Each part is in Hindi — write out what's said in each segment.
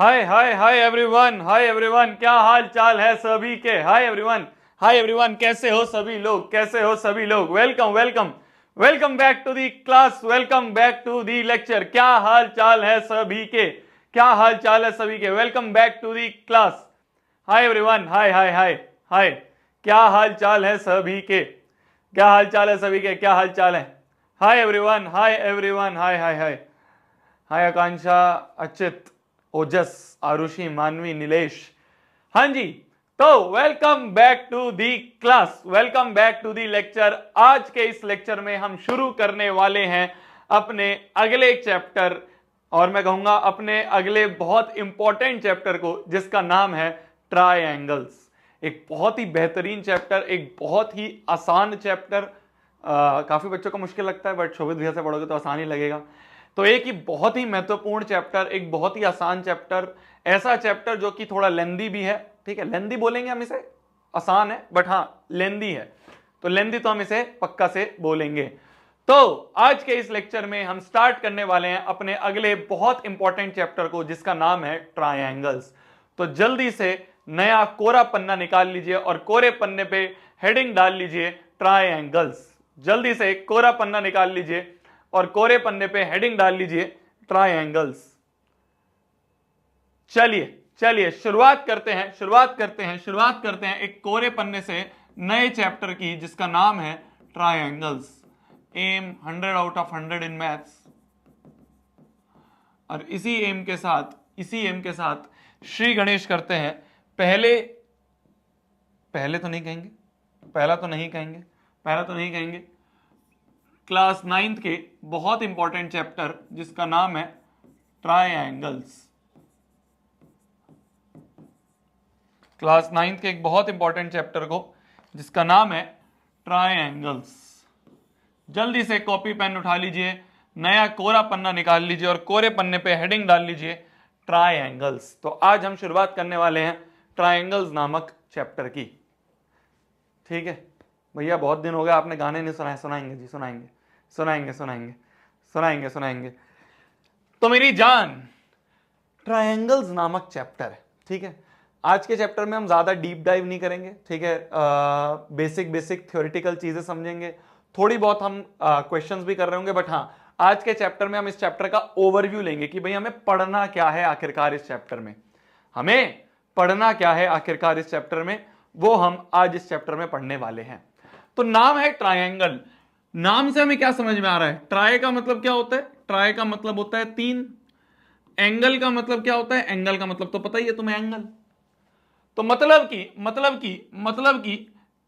हाय हाय हाय एवरीवन, क्या हाल चाल है सभी के। हाय एवरीवन, कैसे हो सभी लोग, कैसे हो सभी लोग। Welcome welcome welcome back to the class, welcome back to the lecture. क्या हाल चाल है सभी के, क्या हाल चाल है सभी के। Welcome back to the class. Hi everyone, hi hi hi hi, क्या हाल चाल है सभी के, क्या हाल चाल है सभी के, क्या हाल चाल है। हाय एवरीवन, हाय एवरीवन, हाय हाय हाय हाय आकांक्षा, अचित, ओजस, आरुषि, मानवी, नीलेश। हाँ जी, तो welcome back to the class, welcome back to the lecture. आज के इस लेक्चर में हम शुरू करने वाले हैं अपने अगले चैप्टर, और मैं कहूंगा अपने अगले बहुत इंपॉर्टेंट चैप्टर को, जिसका नाम है ट्रायंगल्स। एक बहुत ही बेहतरीन चैप्टर, एक बहुत ही आसान चैप्टर। काफी बच्चों को मुश्किल लगता है, बट शोभित भैया से पढ़ोगे तो आसान ही लगेगा। तो एक ही बहुत ही महत्वपूर्ण चैप्टर, एक बहुत ही आसान चैप्टर, ऐसा चैप्टर जो कि थोड़ा लेंदी भी है। ठीक है, लेंदी बोलेंगे हम इसे, आसान है बट हाँ लेंदी है, तो लेंदी तो हम इसे पक्का से बोलेंगे। तो आज के इस लेक्चर में हम स्टार्ट करने वाले हैं अपने अगले बहुत इंपॉर्टेंट चैप्टर को, जिसका नाम है ट्रायंगल्स। तो जल्दी से नया कोरा पन्ना निकाल लीजिए और कोरे पन्ने पे हेडिंग डाल लीजिए ट्रायंगल्स। जल्दी से कोरा पन्ना निकाल लीजिए और कोरे पन्ने पे हेडिंग डाल लीजिए ट्रायंगल्स। चलिए चलिए शुरुआत करते हैं, शुरुआत करते हैं एक कोरे पन्ने से नए चैप्टर की, जिसका नाम है triangles. Aim 100 out of 100 in maths. और इसी एम के साथ श्री गणेश करते हैं। पहले तो नहीं कहेंगे, पहला तो नहीं कहेंगे, क्लास 9th के बहुत इंपॉर्टेंट चैप्टर, जिसका नाम है ट्रायंगल्स। क्लास 9th के एक बहुत इंपॉर्टेंट चैप्टर को, जिसका नाम है ट्रायंगल्स। जल्दी से कॉपी पेन उठा लीजिए, नया कोरा पन्ना निकाल लीजिए और कोरे पन्ने पे हेडिंग डाल लीजिए ट्रायंगल्स। तो आज हम शुरुआत करने वाले हैं ट्रायंगल्स नामक चैप्टर की। ठीक है भैया, बहुत दिन हो गए आपने गाने नहीं सुनाए। सुनाएंगे जी, सुनाएंगे। तो मेरी जान, ट्रायंगल्स नामक चैप्टर है। ठीक है, आज के चैप्टर में हम ज्यादा डीप डाइव नहीं करेंगे। ठीक है, बेसिक थ्योरेटिकल चीजें समझेंगे, थोड़ी बहुत हम क्वेश्चंस भी कर रहे होंगे। बट हाँ, आज के चैप्टर में हम इस चैप्टर का ओवरव्यू लेंगे कि भाई हमें पढ़ना क्या है आखिरकार इस चैप्टर में, हमें पढ़ना क्या है आखिरकार इस चैप्टर में, वो हम आज इस चैप्टर में पढ़ने वाले हैं। तो नाम है ट्रायंगल। नाम से हमें क्या समझ में आ रहा है? ट्राई का मतलब क्या होता है? ट्राई का मतलब होता है तीन। एंगल का मतलब क्या होता है? एंगल का मतलब तो पता ही है तुम्हें, एंगल। तो मतलब कि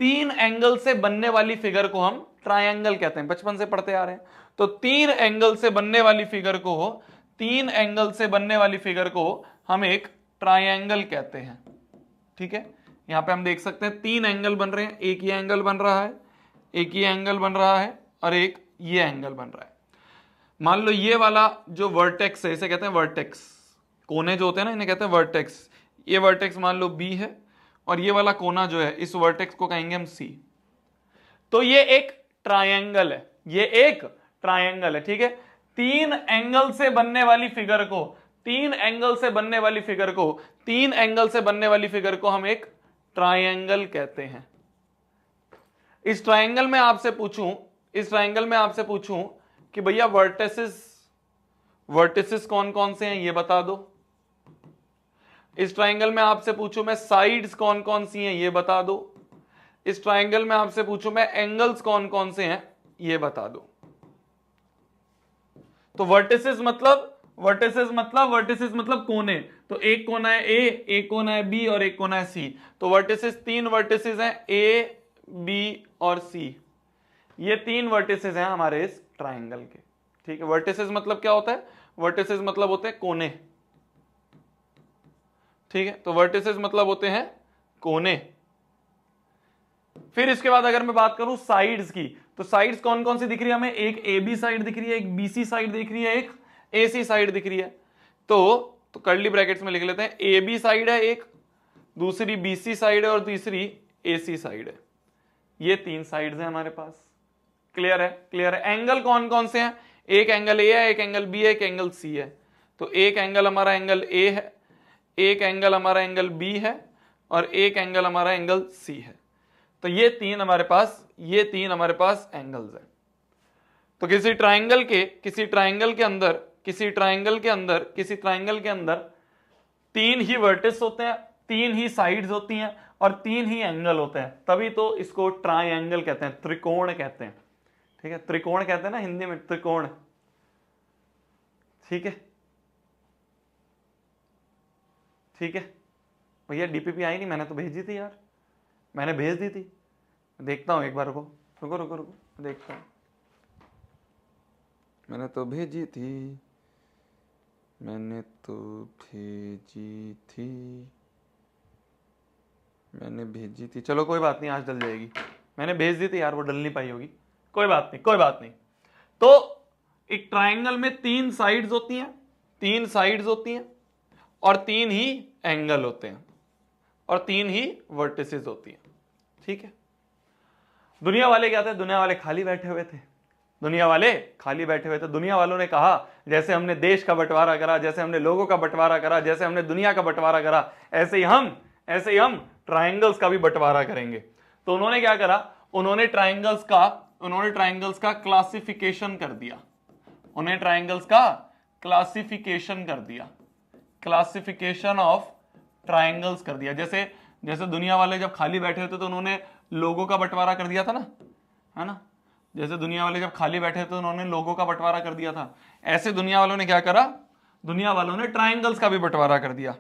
तीन एंगल से बनने वाली फिगर को हम ट्रायंगल कहते हैं, बचपन से पढ़ते आ रहे हैं। तो तीन एंगल से बनने वाली फिगर को हम एक ट्रायंगल कहते हैं। ठीक है, यहां पे हम देख सकते हैं तीन एंगल बन रहे हैं। एक ये एंगल बन रहा है, एक ये एंगल बन रहा है, और एक ये एंगल बन रहा है। मान लो ये वाला जो वर्टेक्स है, इसे कहते हैं वर्टेक्स। कोने जो होते हैं ना, इन्हें कहते हैं वर्टेक्स। ये वर्टेक्स मान लो बी है, और ये वाला कोना जो है, इस वर्टेक्स को कहेंगे हम सी। तो ये एक ट्रायंगल है, ये एक ट्रायंगल है। ठीक है, तीन एंगल से बनने वाली फिगर को हम एक ट्रायंगल कहते हैं। इस ट्रायंगल में आपसे पूछूं कि भैया वर्टिसेस कौन कौन से हैं, ये बता दो। इस ट्रायंगल में आपसे पूछूं मैं साइड्स कौन कौन सी हैं, ये बता दो। इस ट्रायंगल में आपसे पूछूं मैं एंगल्स कौन कौन से हैं, ये बता दो। तो वर्टिसेस मतलब कोने। तो एक कोना है ए, एक कोना है बी और एक कोना है सी। तो वर्टिसेस, तीन वर्टिसेस हैं ए, बी और सी। ये तीन वर्टिसेस हैं हमारे इस ट्रायंगल के। ठीक है, वर्टिसेस मतलब क्या होता है? वर्टिसेस मतलब होते हैं कोने। ठीक है, तो वर्टिसेस मतलब होते हैं कोने। फिर इसके बाद अगर मैं बात करूं साइड्स की, तो साइड्स कौन कौन सी दिख रही है हमें? एक ए बी साइड दिख रही है, एक बी सी साइड दिख रही है, एक ए सी साइड दिख रही है। तो कर्ली ब्रैकेट्स में लिख लेते हैं, ए बी साइड है एक, दूसरी बी सी साइड है और तीसरी ए सी साइड है। ये तीन साइड्स हैं हमारे पास। क्लियर है। एंगल कौन कौन से हैं? एक एंगल ए है, एक एंगल बी है, एक एंगल सी है। तो एक एंगल हमारा एंगल ए है, एक एंगल हमारा एंगल बी है और एक एंगल हमारा एंगल सी है। तो ये तीन हमारे पास एंगल्स है। तो किसी ट्राइंगल के अंदर तीन ही वर्टिस होते हैं, तीन ही साइड्स होती हैं और तीन ही एंगल होते हैं, तभी तो इसको ट्राइंगल कहते हैं, त्रिकोण कहते हैं। ठीक है, त्रिकोण कहते हैं ना हिंदी में, त्रिकोण। ठीक है भैया, डीपीपी आई नहीं, मैंने तो भेजी थी यार, मैंने भेज दी थी। देखता हूं एक बार, रुको देखता हूं। मैंने तो भेजी थी, चलो कोई बात नहीं, आज डल जाएगी। मैंने भेज दी थी यार, वो डल नहीं पाई होगी, कोई बात नहीं। तो एक ट्राइंगल में तीन साइड्स होती हैं और तीन ही एंगल होते हैं और तीन ही वर्टिसेस होती हैं। ठीक है, दुनिया वाले क्या थे? दुनिया वाले खाली बैठे हुए थे। दुनिया वालों ने कहा, जैसे हमने देश का बंटवारा करा, जैसे हमने लोगों का बंटवारा करा, जैसे हमने दुनिया का बंटवारा करा, ऐसे ही हम ट्राइंगल्स का भी बंटवारा करेंगे। तो उन्होंने क्या करा? उन्होंने ट्राइंगल्स का क्लासिफिकेशन कर दिया। क्लासिफिकेशन ऑफ ट्राइंगल्स कर दिया। जैसे दुनिया वाले जब खाली बैठे थे तो उन्होंने लोगों का बंटवारा कर दिया था ना, है ना? जैसे दुनिया वाले जब खाली बैठे थे तो उन्होंने लोगों का बंटवारा कर दिया था, ऐसे दुनिया वालों ने क्या करा? दुनिया वालों ने ट्राइंगल्स का भी बंटवारा कर दिया।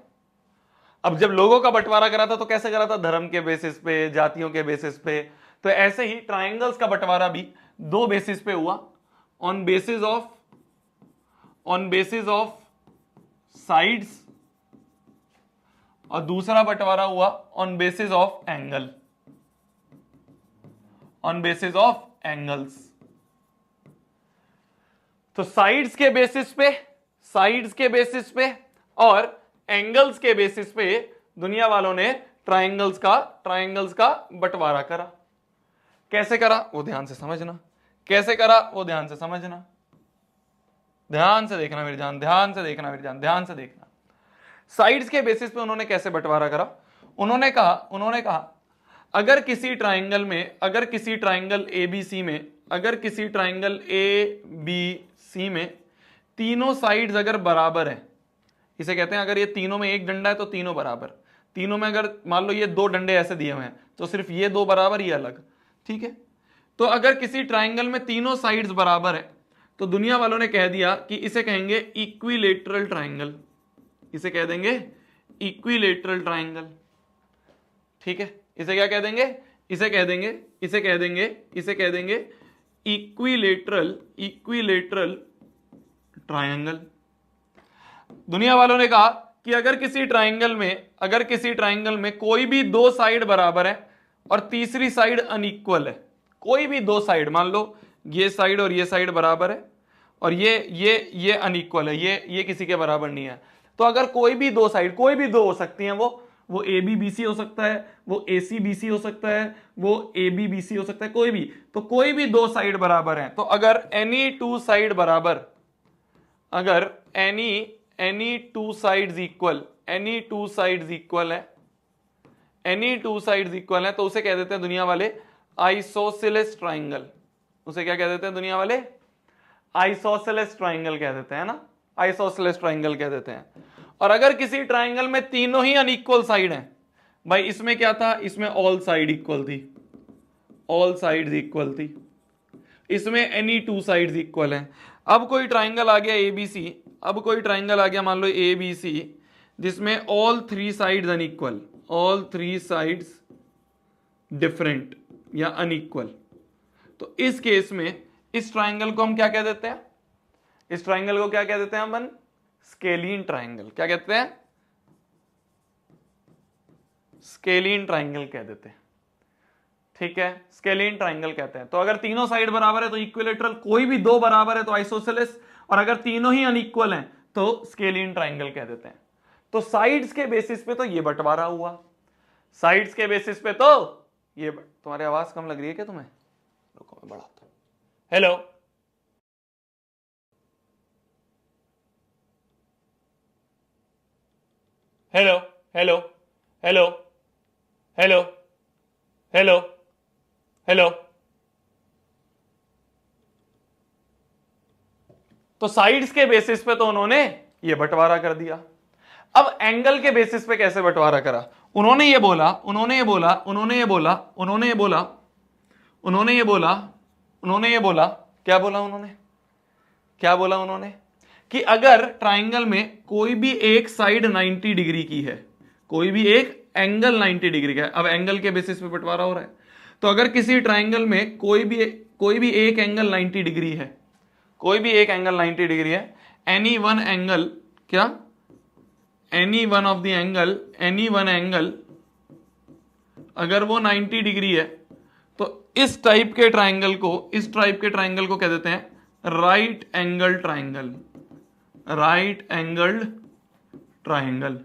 अब जब लोगों का बंटवारा करा था तो कैसे करा था? धर्म के बेसिस पे, जातियों के बेसिस पे। तो ऐसे ही ट्राइंगल्स का बंटवारा भी दो बेसिस पे हुआ, ऑन बेसिस ऑफ साइड्स, और दूसरा बंटवारा हुआ ऑन बेसिस ऑफ एंगल्स। तो साइड्स के बेसिस पे और एंगल्स के बेसिस पे दुनिया वालों ने ट्राइंगल्स का बंटवारा करा। कैसे करा वो ध्यान से समझना, ध्यान से देखना मेरी जान, ध्यान से देखना। साइड्स के बेसिस पे उन्होंने कैसे बंटवारा करा? उन्होंने कहा अगर किसी ट्राइंगल ABC में तीनों साइड्स अगर बराबर हैं, इसे कहते हैं, अगर ये तीनों में एक डंडा है तो तीनों बराबर, तीनों में अगर मान लो ये दो डंडे ऐसे दिए हुए हैं तो सिर्फ ये दो बराबर, ये अलग। ठीक है, तो अगर किसी ट्राइंगल में तीनों साइड्स बराबर है तो दुनिया वालों ने कह दिया कि इसे कहेंगे इक्विलेटरल ट्राइंगल, इसे कह देंगे इक्विलेटरल ट्राइंगल। ठीक है, इसे क्या कह देंगे? इसे कह देंगे इक्विलेटरल ट्राइंगल। दुनिया वालों ने कहा कि अगर किसी ट्राइंगल में कोई भी दो साइड बराबर है और तीसरी साइड अनइक्वल है, कोई भी दो साइड, मान लो ये साइड और ये साइड बराबर है और ये अनइक्वल है, ये किसी के बराबर नहीं है, तो अगर कोई भी दो साइड, कोई भी दो हो सकती हैं, वो ए बी बी सी हो सकता है, वो ए सी बी सी हो सकता है, वो ए बी बी सी हो सकता है, कोई भी, तो कोई भी दो साइड बराबर हैं, तो अगर एनी टू साइड इक्वल है तो उसे कह देते हैं दुनिया वाले आइसोसेलेस ट्राइंगल। उसे क्या कह देते हैं दुनिया वाले? आइसोसेलेस ट्राइंगल कह देते हैं ना, आइसोसेलेस ट्राइंगल कह देते हैं। और अगर किसी ट्राइंगल में तीनों ही अनइक्वल साइड हैं, भाई इसमें क्या था? इसमें ऑल साइड इक्वल थी, इसमें एनी टू साइड्स इक्वल हैं। अब कोई ट्राइंगल आ गया मान लो ABC, जिसमें all three sides unequal, all three sides different या अनइक्वल, तो इस केस में इस ट्राइंगल को हम क्या कह देते हैं? अपन स्केलीन ट्राइंगल। क्या कहते हैं? स्केलीन ट्राइंगल कह देते हैं। ठीक है, स्केलीन ट्राइंगल कहते हैं। तो अगर तीनों साइड बराबर है तो इक्विलेटरल, कोई भी दो बराबर है तो आइसोसेलेस, और अगर तीनों ही अनइक्वल हैं तो स्केलीन ट्राइंगल कह देते हैं। तो साइड्स के बेसिस पे तो ये बंटवारा हुआ, साइड्स के बेसिस पे तो ये। तुम्हारी आवाज कम लग रही है क्या तुम्हें? रुको मैं बढ़ाता हूं। Hello, hello hello hello hello hello hello. तो साइड्स के बेसिस पे तो उन्होंने ये बंटवारा कर दिया। अब एंगल के बेसिस पे कैसे बंटवारा करा? उन्होंने ये बोला, उन्होंने ये बोला, उन्होंने ये बोला, उन्होंने ये बोला, उन्होंने ये बोला, उन्होंने ये बोला, क्या बोला उन्होंने? क्या बोला उन्होंने? कि अगर ट्राइंगल में कोई भी एक साइड 90 डिग्री की है, कोई भी एक एंगल 90 डिग्री का है, अब एंगल के बेसिस पे बंटवारा हो रहा है, तो अगर किसी ट्राइंगल में कोई भी एक एंगल 90 डिग्री है, कोई भी एक एंगल 90 डिग्री है, एनी वन एंगल, क्या? Any one of the angle, any one angle अगर वो 90 डिग्री है, तो इस टाइप के ट्राइंगल को, इस टाइप के ट्राइंगल को कह देते हैं right angle triangle, right angled triangle.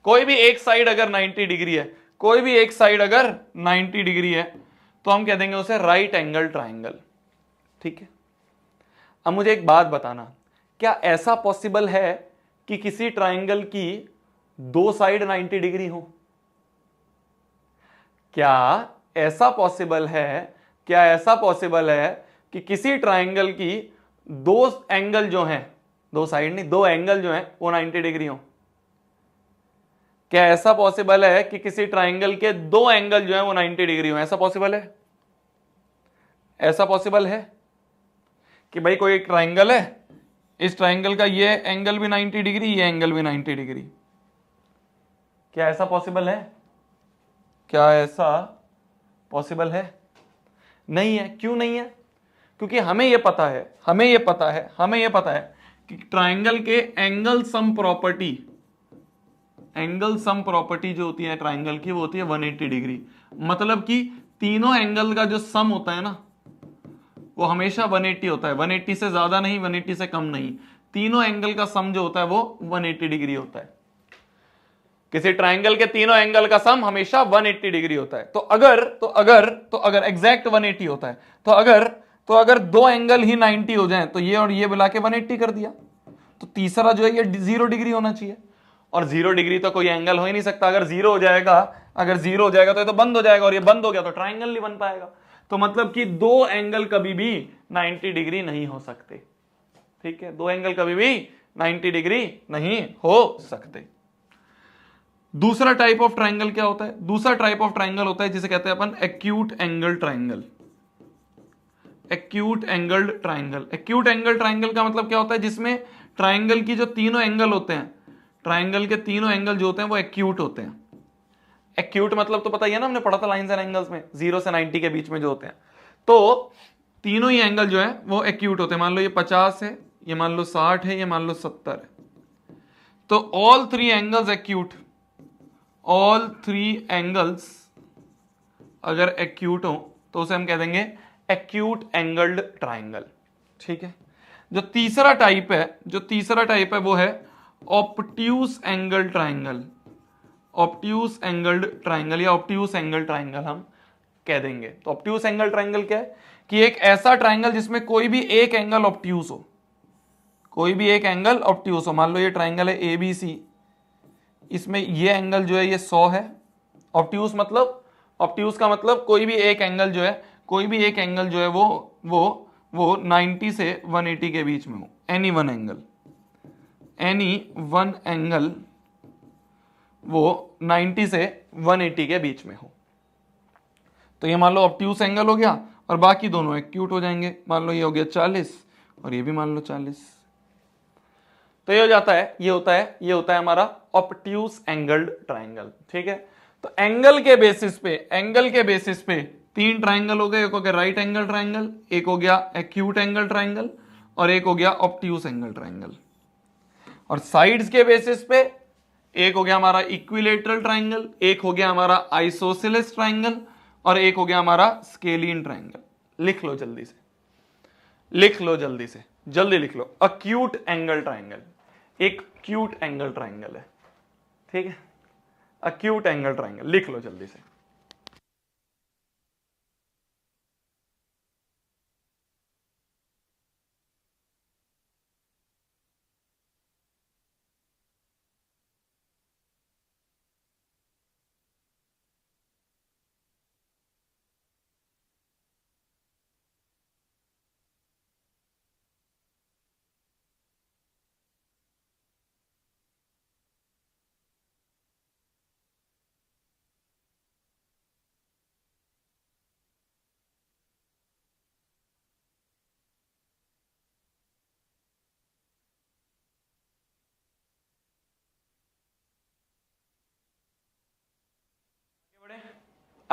कोई भी एक साइड अगर 90 डिग्री है, कोई भी एक साइड अगर 90 डिग्री है, तो हम कह देंगे उसे राइट एंगल ट्राइंगल। ठीक है। अब मुझे एक बात बताना, क्या ऐसा पॉसिबल है कि किसी ट्राइंगल की दो साइड 90 डिग्री हो? क्या ऐसा पॉसिबल है, क्या ऐसा पॉसिबल है कि किसी ट्राइंगल की दो एंगल जो हैं, दो साइड नहीं, दो एंगल जो हैं वो 90 डिग्री हो? क्या ऐसा पॉसिबल है कि किसी ट्राइंगल के दो एंगल जो हैं वो 90 डिग्री हो? ऐसा पॉसिबल है? ऐसा पॉसिबल है कि भाई कोई एक ट्राइंगल है, इस ट्राइंगल का ये एंगल भी 90 डिग्री, ये एंगल भी 90 डिग्री। क्या ऐसा पॉसिबल है? क्या ऐसा पॉसिबल है? नहीं है। क्यों नहीं है? क्योंकि हमें यह पता है, हमें यह पता है, हमें यह पता है कि ट्राइंगल के angle sum property, angle sum property जो होती है ट्राइंगल की, वो होती है 180 डिग्री। मतलब कि तीनों एंगल का जो सम होता है ना, वो हमेशा 180 होता है। 180 से ज्यादा नहीं, 180 से कम नहीं। तीनों एंगल का सम जो होता है वो 180 डिग्री होता है। किसी ट्राइंगल के तीनों एंगल का सम हमेशा 180 डिग्री होता है। तो अगर एग्जैक्ट 180 होता है, तो अगर दो एंगल ही 90 हो जाएं, तो ये और ये मिला के 180 कर दिया, तो तीसरा जो है ये 0 डिग्री होना चाहिए। और 0 डिग्री तो कोई एंगल हो ही नहीं सकता। अगर 0 हो जाएगा, अगर 0 हो जाएगा तो ये तो बंद हो जाएगा, और ये बंद हो गया तो ट्राइंगल नहीं बन पाएगा। तो मतलब कि दो एंगल कभी भी 90 डिग्री नहीं हो सकते। ठीक है, दो एंगल कभी भी 90 डिग्री नहीं हो सकते। दूसरा टाइप ऑफ ट्राइंगल क्या होता है? दूसरा टाइप ऑफ ट्राइंगल होता है जिसे कहते हैं अपन acute angle triangle. Acute angled triangle. Acute angle triangle का मतलब क्या होता है? जिसमें ट्राइंगल की जो तीनों एंगल होते हैं, ट्राइंगल के तीनों एंगल जो होते हैं वो एक्यूट होते हैं। एक्यूट मतलब तो पता ही है ना, हमने पढ़ा था लाइंस एंड एंगल्स में, 0 से 90 के बीच में जो होते हैं। तो तीनों ही एंगल जो है वो एक्यूट होते हैं। मान लो ये 50 है, ये मान लो 60 है, ये मान लो 70 है। तो all three angles acute, all three angles अगर एक्यूट हो तो उसे हम कह देंगे एक्यूट एंगल्ड ट्राइंगल। ठीक है। जो तीसरा टाइप है वो है obtuse angle triangle. Obtuse angled triangle या ऑब्ट्यूस एंगल ट्राइंगल हम कह देंगे। तो ऑब्ट्यूस एंगल ट्राइंगल क्या है? कि एक ऐसा ट्राइंगल जिसमें कोई भी एक एंगल ऑब्ट्यूस हो, कोई भी एक एंगल ऑब्ट्यूस हो। मान लो ये ट्राइंगल है ABC, इसमें ये एंगल जो है ये 100 है। ऑब्ट्यूस मतलब, ऑब्ट्यूस का मतलब कोई भी एक एंगल जो है, कोई भी एक एंगल जो है वो 90 से 180 के बीच में हो। Any one angle, any one angle वो 90 से 180 के बीच में हो। तो ये मान लो ऑब्ट्यूस एंगल हो गया, और बाकी दोनों एक्यूट हो जाएंगे। मान लो ये हो गया 40 और ये भी मान लो 40। तो ये हो जाता है, ये होता है हमारा ऑब्ट्यूस एंगल्ड ट्राइंगल। ठीक है। तो एंगल के बेसिस पे तीन ट्राइंगल हो गए। एक हो गया राइट एंगल ट्राइंगल, एक हो गया एक्यूट एंगल ट्राइंगल, और एक हो गया ऑब्ट्यूस एंगल ट्राइंगल। और साइड्स के बेसिस पे एक हो गया हमारा इक्विलेटरल ट्राइंगल, एक हो गया हमारा आइसोसेलेस ट्राइंगल, और एक हो गया हमारा स्केलियन ट्राइंगल। लिख लो जल्दी से, लिख लो जल्दी से, जल्दी लिख लो। अक्यूट एंगल ट्राइंगल एक क्यूट एंगल ट्राइंगल है। ठीक है, अक्यूट एंगल ट्राइंगल लिख लो जल्दी से।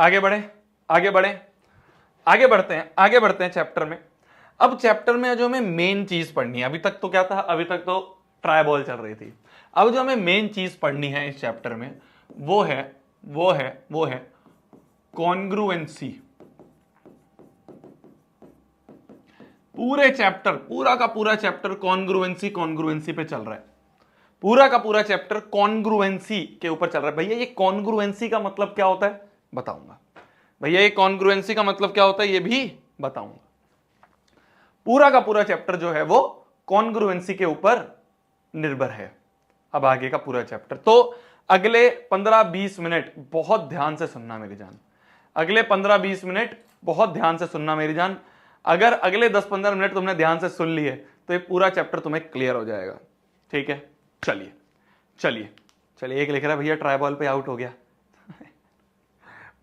आगे बढ़े, आगे बढ़े, आगे बढ़ते हैं चैप्टर में। अब चैप्टर में जो हमें मेन चीज पढ़नी है, अभी तक तो क्या था, अभी तक तो ट्राई बॉल चल रही थी। अब जो हमें मेन चीज पढ़नी है इस चैप्टर में वो है कॉन्ग्रुएंसी। पूरे चैप्टर, पूरा का पूरा चैप्टर कॉन्ग्रुएंसी पे चल रहा है। पूरा का पूरा चैप्टर कॉन्ग्रुएंसी के ऊपर चल रहा है। भैया ये कॉन्ग्रुएंसी का मतलब क्या होता है बताऊंगा। भैया ये कॉन्ग्रुएंसी का मतलब क्या होता है ये भी बताऊंगा। पूरा का पूरा चैप्टर जो है वो कॉन्ग्रुएंसी के ऊपर निर्भर है। अब आगे का पूरा चैप्टर, तो अगले 15-20 मिनट बहुत ध्यान से सुनना मेरी जान। अगले 15-20 मिनट बहुत ध्यान से सुनना मेरी जान। अगर अगले 10-15 मिनट तुमने ध्यान से सुन लिए तो ये पूरा चैप्टर तुम्हें क्लियर हो जाएगा। ठीक है, चलिए चलिए चलिए। एक लिख रहा है भैया ट्राई बॉल पे आउट हो गया।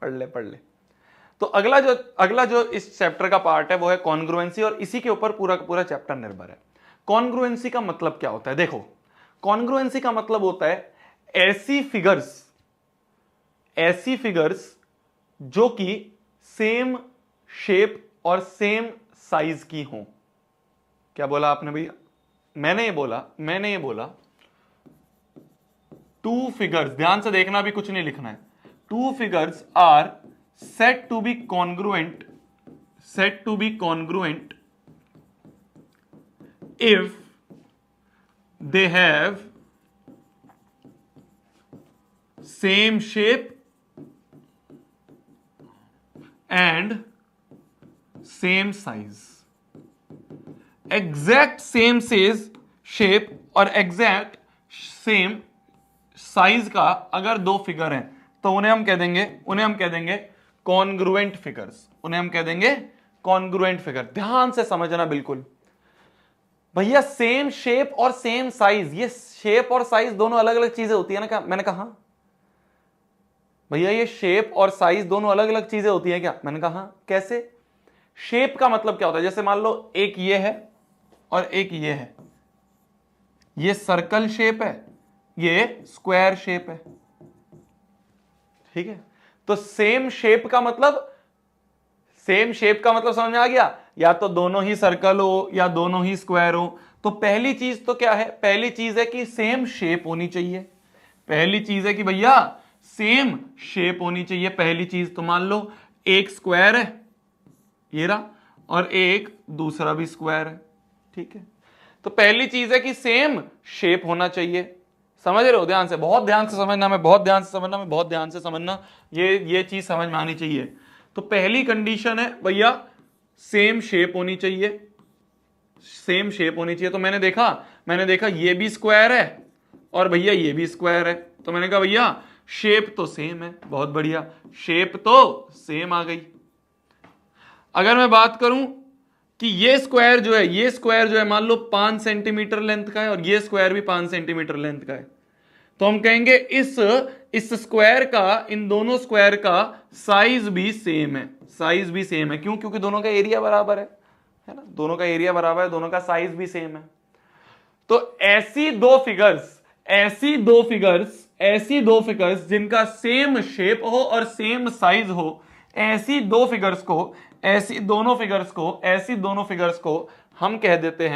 पढ़ ले। तो अगला जो इस चैप्टर का पार्ट है वो है कॉन्ग्रुएंसी, और इसी के ऊपर पूरा का पूरा चैप्टर निर्भर है। कॉन्ग्रुएंसी का मतलब क्या होता है? देखो, कॉन्ग्रुएंसी का मतलब होता है ऐसी फिगर्स जो कि सेम शेप और सेम साइज की हो। क्या बोला आपने भैया? मैंने ये बोला टू फिगर्स, ध्यान से देखना, भी कुछ नहीं लिखना है। Two figures are said to be congruent if they have same shape and same size। Exact same shape और एग्जैक्ट सेम साइज का अगर दो फिगर हैं तो उन्हें हम कह देंगे कॉन्ग्रुएंट फिगर। ध्यान से समझना बिल्कुल भैया। सेम शेप और सेम साइज, ये शेप और साइज दोनों अलग अलग चीजें होती है ना। क्या मैंने कहा भैया? ये शेप और साइज दोनों अलग अलग चीजें होती है क्या? मैंने कहा कैसे? शेप का मतलब क्या होता है? जैसे मान लो एक ये है और एक ये है, ये सर्कल शेप है, ये स्क्वायर शेप है। ठीक है, तो सेम शेप का मतलब समझ में आ गया? या तो दोनों ही सर्कल हो या दोनों ही स्क्वायर हो। तो पहली चीज तो क्या है? पहली चीज है कि सेम शेप होनी चाहिए। पहली चीज है कि भैया सेम शेप होनी चाहिए। पहली चीज तो मान लो एक स्क्वायर है ये रहा, और एक दूसरा भी स्क्वायर है। ठीक है, तो पहली चीज है कि सेम शेप होना चाहिए। समझ रहे हो? ध्यान से, बहुत ध्यान से समझना, ये चीज समझ में आनी चाहिए। तो पहली कंडीशन है भैया सेम शेप होनी चाहिए। तो मैंने देखा ये भी स्क्वायर है और भैया ये भी स्क्वायर है, तो मैंने कहा भैया शेप तो सेम है। बहुत बढ़िया, शेप तो सेम आ गई। अगर मैं बात करूं कि ये स्क्वायर जो है मान लो 5 सेंटीमीटर लेंथ का है और ये स्क्वायर भी 5 सेंटीमीटर लेंथ का है, तो हम कहेंगे इस स्क्वायर का, इन दोनों स्क्वायर का साइज भी सेम है। क्यों? क्योंकि दोनों का एरिया बराबर है ना। दोनों का एरिया बराबर है, दोनों का साइज भी सेम है। तो ऐसी दो फिगर्स जिनका सेम शेप हो और सेम साइज हो, ऐसी दोनों फिगर्स को हम कह देते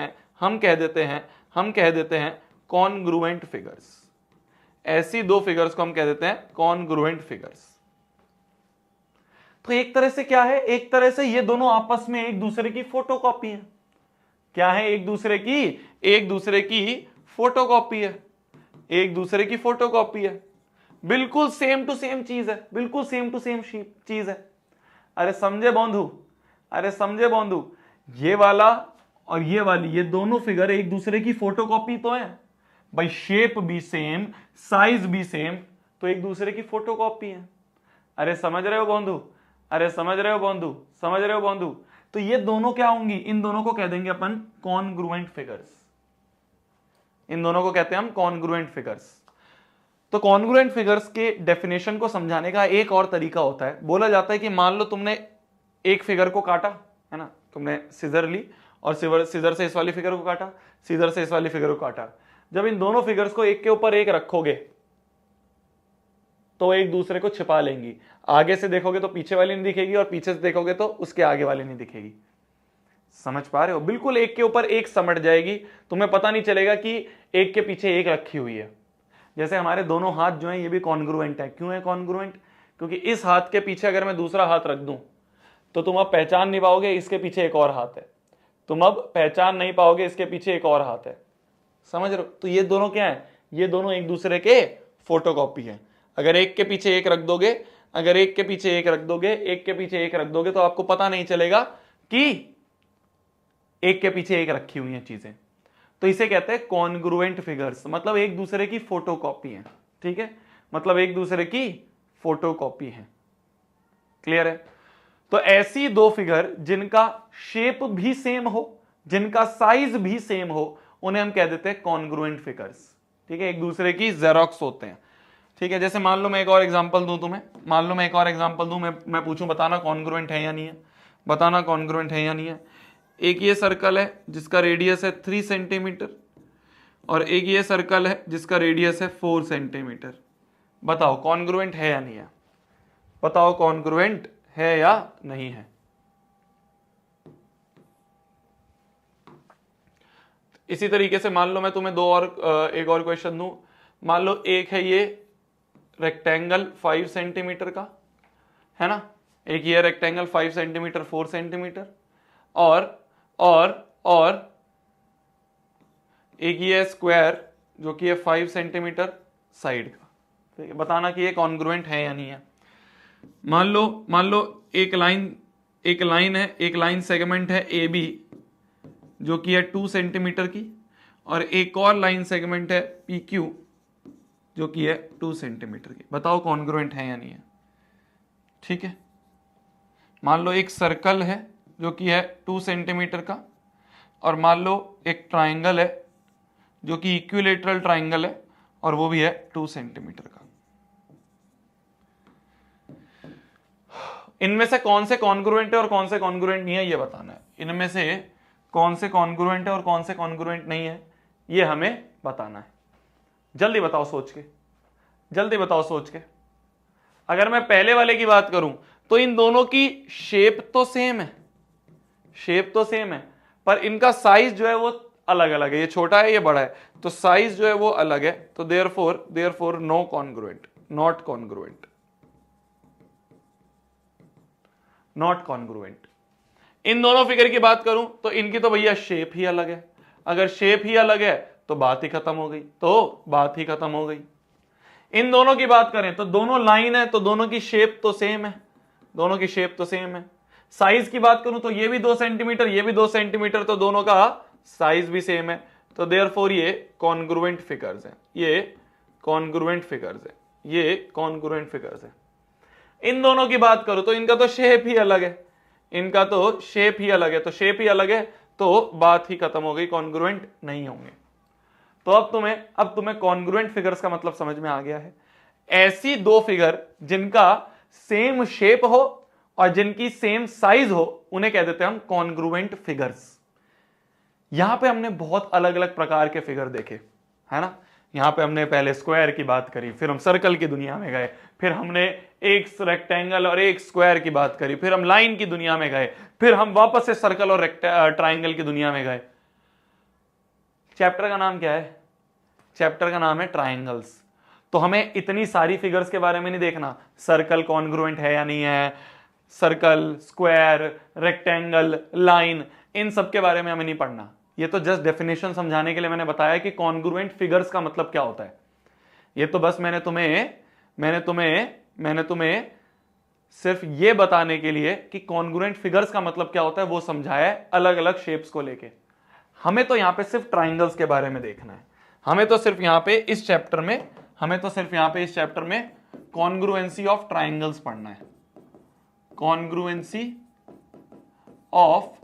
हैं कॉन्ग्रुएंट फिगर्स। ऐसी दो फिगर्स को हम कह देते हैं कॉन्ग्रुएंट फिगर्स। तो एक तरह से क्या है? एक तरह से ये दोनों आपस में एक दूसरे की फोटोकॉपी है। क्या है? एक दूसरे की फोटोकॉपी है। बिल्कुल सेम टू सेम चीज है। अरे समझे बंधु? ये वाला और ये वाली, ये दोनों फिगर एक दूसरे की फोटोकॉपी तो है भाई। शेप भी सेम, साइज भी सेम, तो एक दूसरे की फोटोकॉपी है। अरे समझ रहे हो बंधु? तो ये दोनों क्या होंगी? इन दोनों को कह देंगे अपन कॉन्ग्रुएंट फिगर्स। इन दोनों को कहते हैं हम कॉन्ग्रुएंट फिगर्स। तो कॉन्ग्रुएंट फिगर्स के डेफिनेशन को समझाने का एक और तरीका होता है। बोला जाता है कि मान लो तुमने एक फिगर को काटा है ना, तुमने सीजर ली और सीजर से इस वाली फिगर को काटा, सीजर से इस वाली फिगर को काटा। जब इन दोनों फिगर्स को एक के ऊपर एक रखोगे तो एक दूसरे को छिपा लेंगी। आगे से देखोगे तो पीछे वाली नहीं दिखेगी और पीछे से देखोगे तो उसके आगे वाली नहीं दिखेगी। समझ पा रहे हो? बिल्कुल एक के ऊपर एक समट जाएगी, तुम्हें पता नहीं चलेगा कि एक के पीछे एक रखी हुई है। जैसे हमारे दोनों हाथ जो हैं ये भी कॉन्ग्रुएंट है। क्यों है कॉन्ग्रुएंट? क्योंकि इस हाथ के पीछे अगर मैं दूसरा हाथ रख दूं तो तुम अब पहचान नहीं पाओगे इसके पीछे एक और हाथ है, तुम अब पहचान नहीं पाओगे इसके पीछे एक और हाथ है। समझ रहे हो? तो ये दोनों क्या है? ये दोनों एक दूसरे के फोटोकॉपी है। अगर एक के पीछे एक रख दोगे, अगर एक के पीछे एक रख दोगे, एक के पीछे एक रख दोगे, तो आपको पता नहीं चलेगा कि एक के पीछे एक रखी हुई हैं चीजें। तो इसे कहते हैं कॉन्ग्रुएंट फिगर्स, मतलब एक दूसरे की फोटोकॉपी है। ठीक है, मतलब एक दूसरे की फोटोकॉपी है। क्लियर है? तो ऐसी दो फिगर जिनका शेप भी सेम हो, जिनका साइज भी सेम हो, उन्हें हम कह देते हैं कॉन्ग्रुएंट फिगर्स। ठीक है, एक दूसरे की जेरोक्स होते हैं। ठीक है, जैसे मान लो मैं एक और एग्जांपल दूं तुम्हें, मान लो मैं एक और एग्जांपल दूं, मैं पूछूं बताना कॉन्ग्रुएंट है या नहीं है, बताना कॉन्ग्रुएंट है या नहीं है। एक ये सर्कल है जिसका रेडियस है 3 सेंटीमीटर और एक ये सर्कल है जिसका रेडियस है 4 सेंटीमीटर। बताओ कॉन्ग्रुएंट है या नहीं है? बताओ कॉन्ग्रुएंट है या नहीं है? इसी तरीके से मान लो मैं तुम्हें एक और क्वेश्चन दूं। मान लो एक है ये रेक्टेंगल 5 सेंटीमीटर का, है ना, एक ये रेक्टेंगल 5 सेंटीमीटर 4 सेंटीमीटर और एक ये स्क्वायर जो कि है 5 सेंटीमीटर साइड का। ठीक है, बताना कि ये कॉन्ग्रुएंट है या नहीं है। मान लो एक लाइन है, एक लाइन सेगमेंट है ए बी जो कि है 2 सेंटीमीटर की और एक और लाइन सेगमेंट है पी क्यू जो कि है 2 सेंटीमीटर की। बताओ कॉन्ग्रुएंट है या नहीं है? ठीक है, मान लो एक सर्कल है जो कि है 2 सेंटीमीटर का और मान लो एक ट्राइंगल है जो कि इक्विलेटरल ट्राइंगल है और वो भी है 2 सेंटीमीटर का। इनमें से कौन से कॉन्ग्रुएंट है और कौन से कॉन्ग्रुएंट नहीं है ये बताना है। इनमें से कौन से कॉन्ग्रुएंट है और कौन से कॉन्ग्रुएंट नहीं है ये हमें बताना है। जल्दी बताओ सोच के, जल्दी बताओ सोच के। अगर मैं पहले वाले की बात करूं तो इन दोनों की शेप तो सेम है, शेप तो सेम है, पर इनका साइज जो है वो अलग अलग है। ये छोटा है, ये बड़ा है, तो साइज जो है वो अलग है। तो therefore no congruent, not congruent, not congruent. इन दोनों फिगर की बात करूं तो इनकी तो भैया शेप ही अलग है। अगर शेप ही अलग है तो बात ही खत्म हो गई, तो बात ही खत्म हो गई। इन दोनों की बात करें तो दोनों लाइन है तो दोनों की शेप तो सेम है, दोनों की शेप तो सेम है। साइज की बात करूं तो ये भी 2 सेंटीमीटर, ये भी 2 सेंटीमीटर, तो दोनों का साइज भी सेम है। तो देयरफॉर ये कॉन्ग्रुएंट फिगर्स है, ये कॉन्ग्रुएंट फिगर्स है, ये कॉन्ग्रुएंट फिगर्स है। इन दोनों की बात करूं तो इनका तो शेप ही अलग है, इनका तो शेप ही अलग है, तो शेप ही अलग है तो बात ही खत्म हो गई, कॉन्ग्रुएंट नहीं होंगे। तो अब तुम्हें कॉन्ग्रुएंट फिगर्स का मतलब समझ में आ गया है। ऐसी दो फिगर जिनका सेम शेप हो और जिनकी सेम साइज हो उन्हें कह देते हैं हम कॉन्ग्रुएंट फिगर्स। यहां पे हमने बहुत अलग अलग प्रकार के फिगर देखे, है ना। यहां पे हमने पहले स्क्वायर की बात करी, फिर हम सर्कल की दुनिया में गए, फिर हमने एक रेक्टेंगल और एक स्क्वायर की बात करी, फिर हम लाइन की दुनिया में गए, फिर हम वापस से सर्कल और ट्राइंगल की दुनिया में गए। चैप्टर का नाम क्या है? चैप्टर का नाम है ट्राइंगल्स। तो हमें इतनी सारी फिगर्स के बारे में नहीं देखना, सर्कल कॉन्ग्रुएंट है या नहीं है, सर्कल, स्क्वायर, रेक्टेंगल, लाइन, इन सब के बारे में हमें नहीं पढ़ना। ये तो जस्ट डेफिनेशन समझाने के लिए मैंने बताया कि कॉन्ग्रुएंट फिगर्स का मतलब क्या होता है। ये तो बस मैंने तुम्हें सिर्फ ये बताने के लिए कि कॉन्ग्रुएंट फिगर्स का मतलब क्या होता है वो समझाया है, अलग अलग शेप्स को लेके। हमें तो यहां पे सिर्फ ट्राइंगल्स के बारे में देखना है। हमें तो सिर्फ यहां पे इस चैप्टर में कॉन्ग्रुएंसी ऑफ ट्राइंगल्स पढ़ना है, कॉन्ग्रुएंसी ऑफ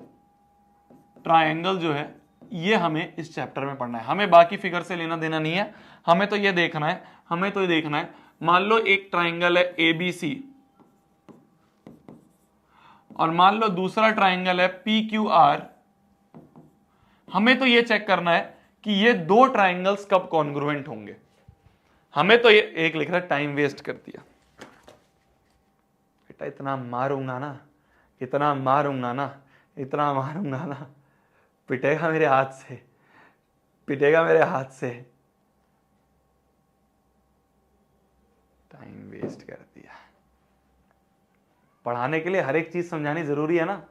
ट्राइंगल जो है ये हमें इस चैप्टर में पढ़ना है। हमें बाकी फिगर से लेना देना नहीं है, हमें तो ये देखना है, मान लो एक ट्राइंगल है ABC और मान लो दूसरा ट्राइंगल है PQR। हमें तो ये चेक करना है कि ये दो ट्राइंगल्स कब कॉन्ग्रुएंट होंगे। हमें तो ये एक लिख रहा टाइम वेस्ट कर दिया। बेटा इतना मारूंगा ना, इतना मारूंगा ना, इतना मारूंगा ना, पिटेगा मेरे हाथ से, पिटेगा मेरे हाथ से। टाइम वेस्ट कर दिया। पढ़ाने के लिए हर एक चीज समझानी जरूरी है ना।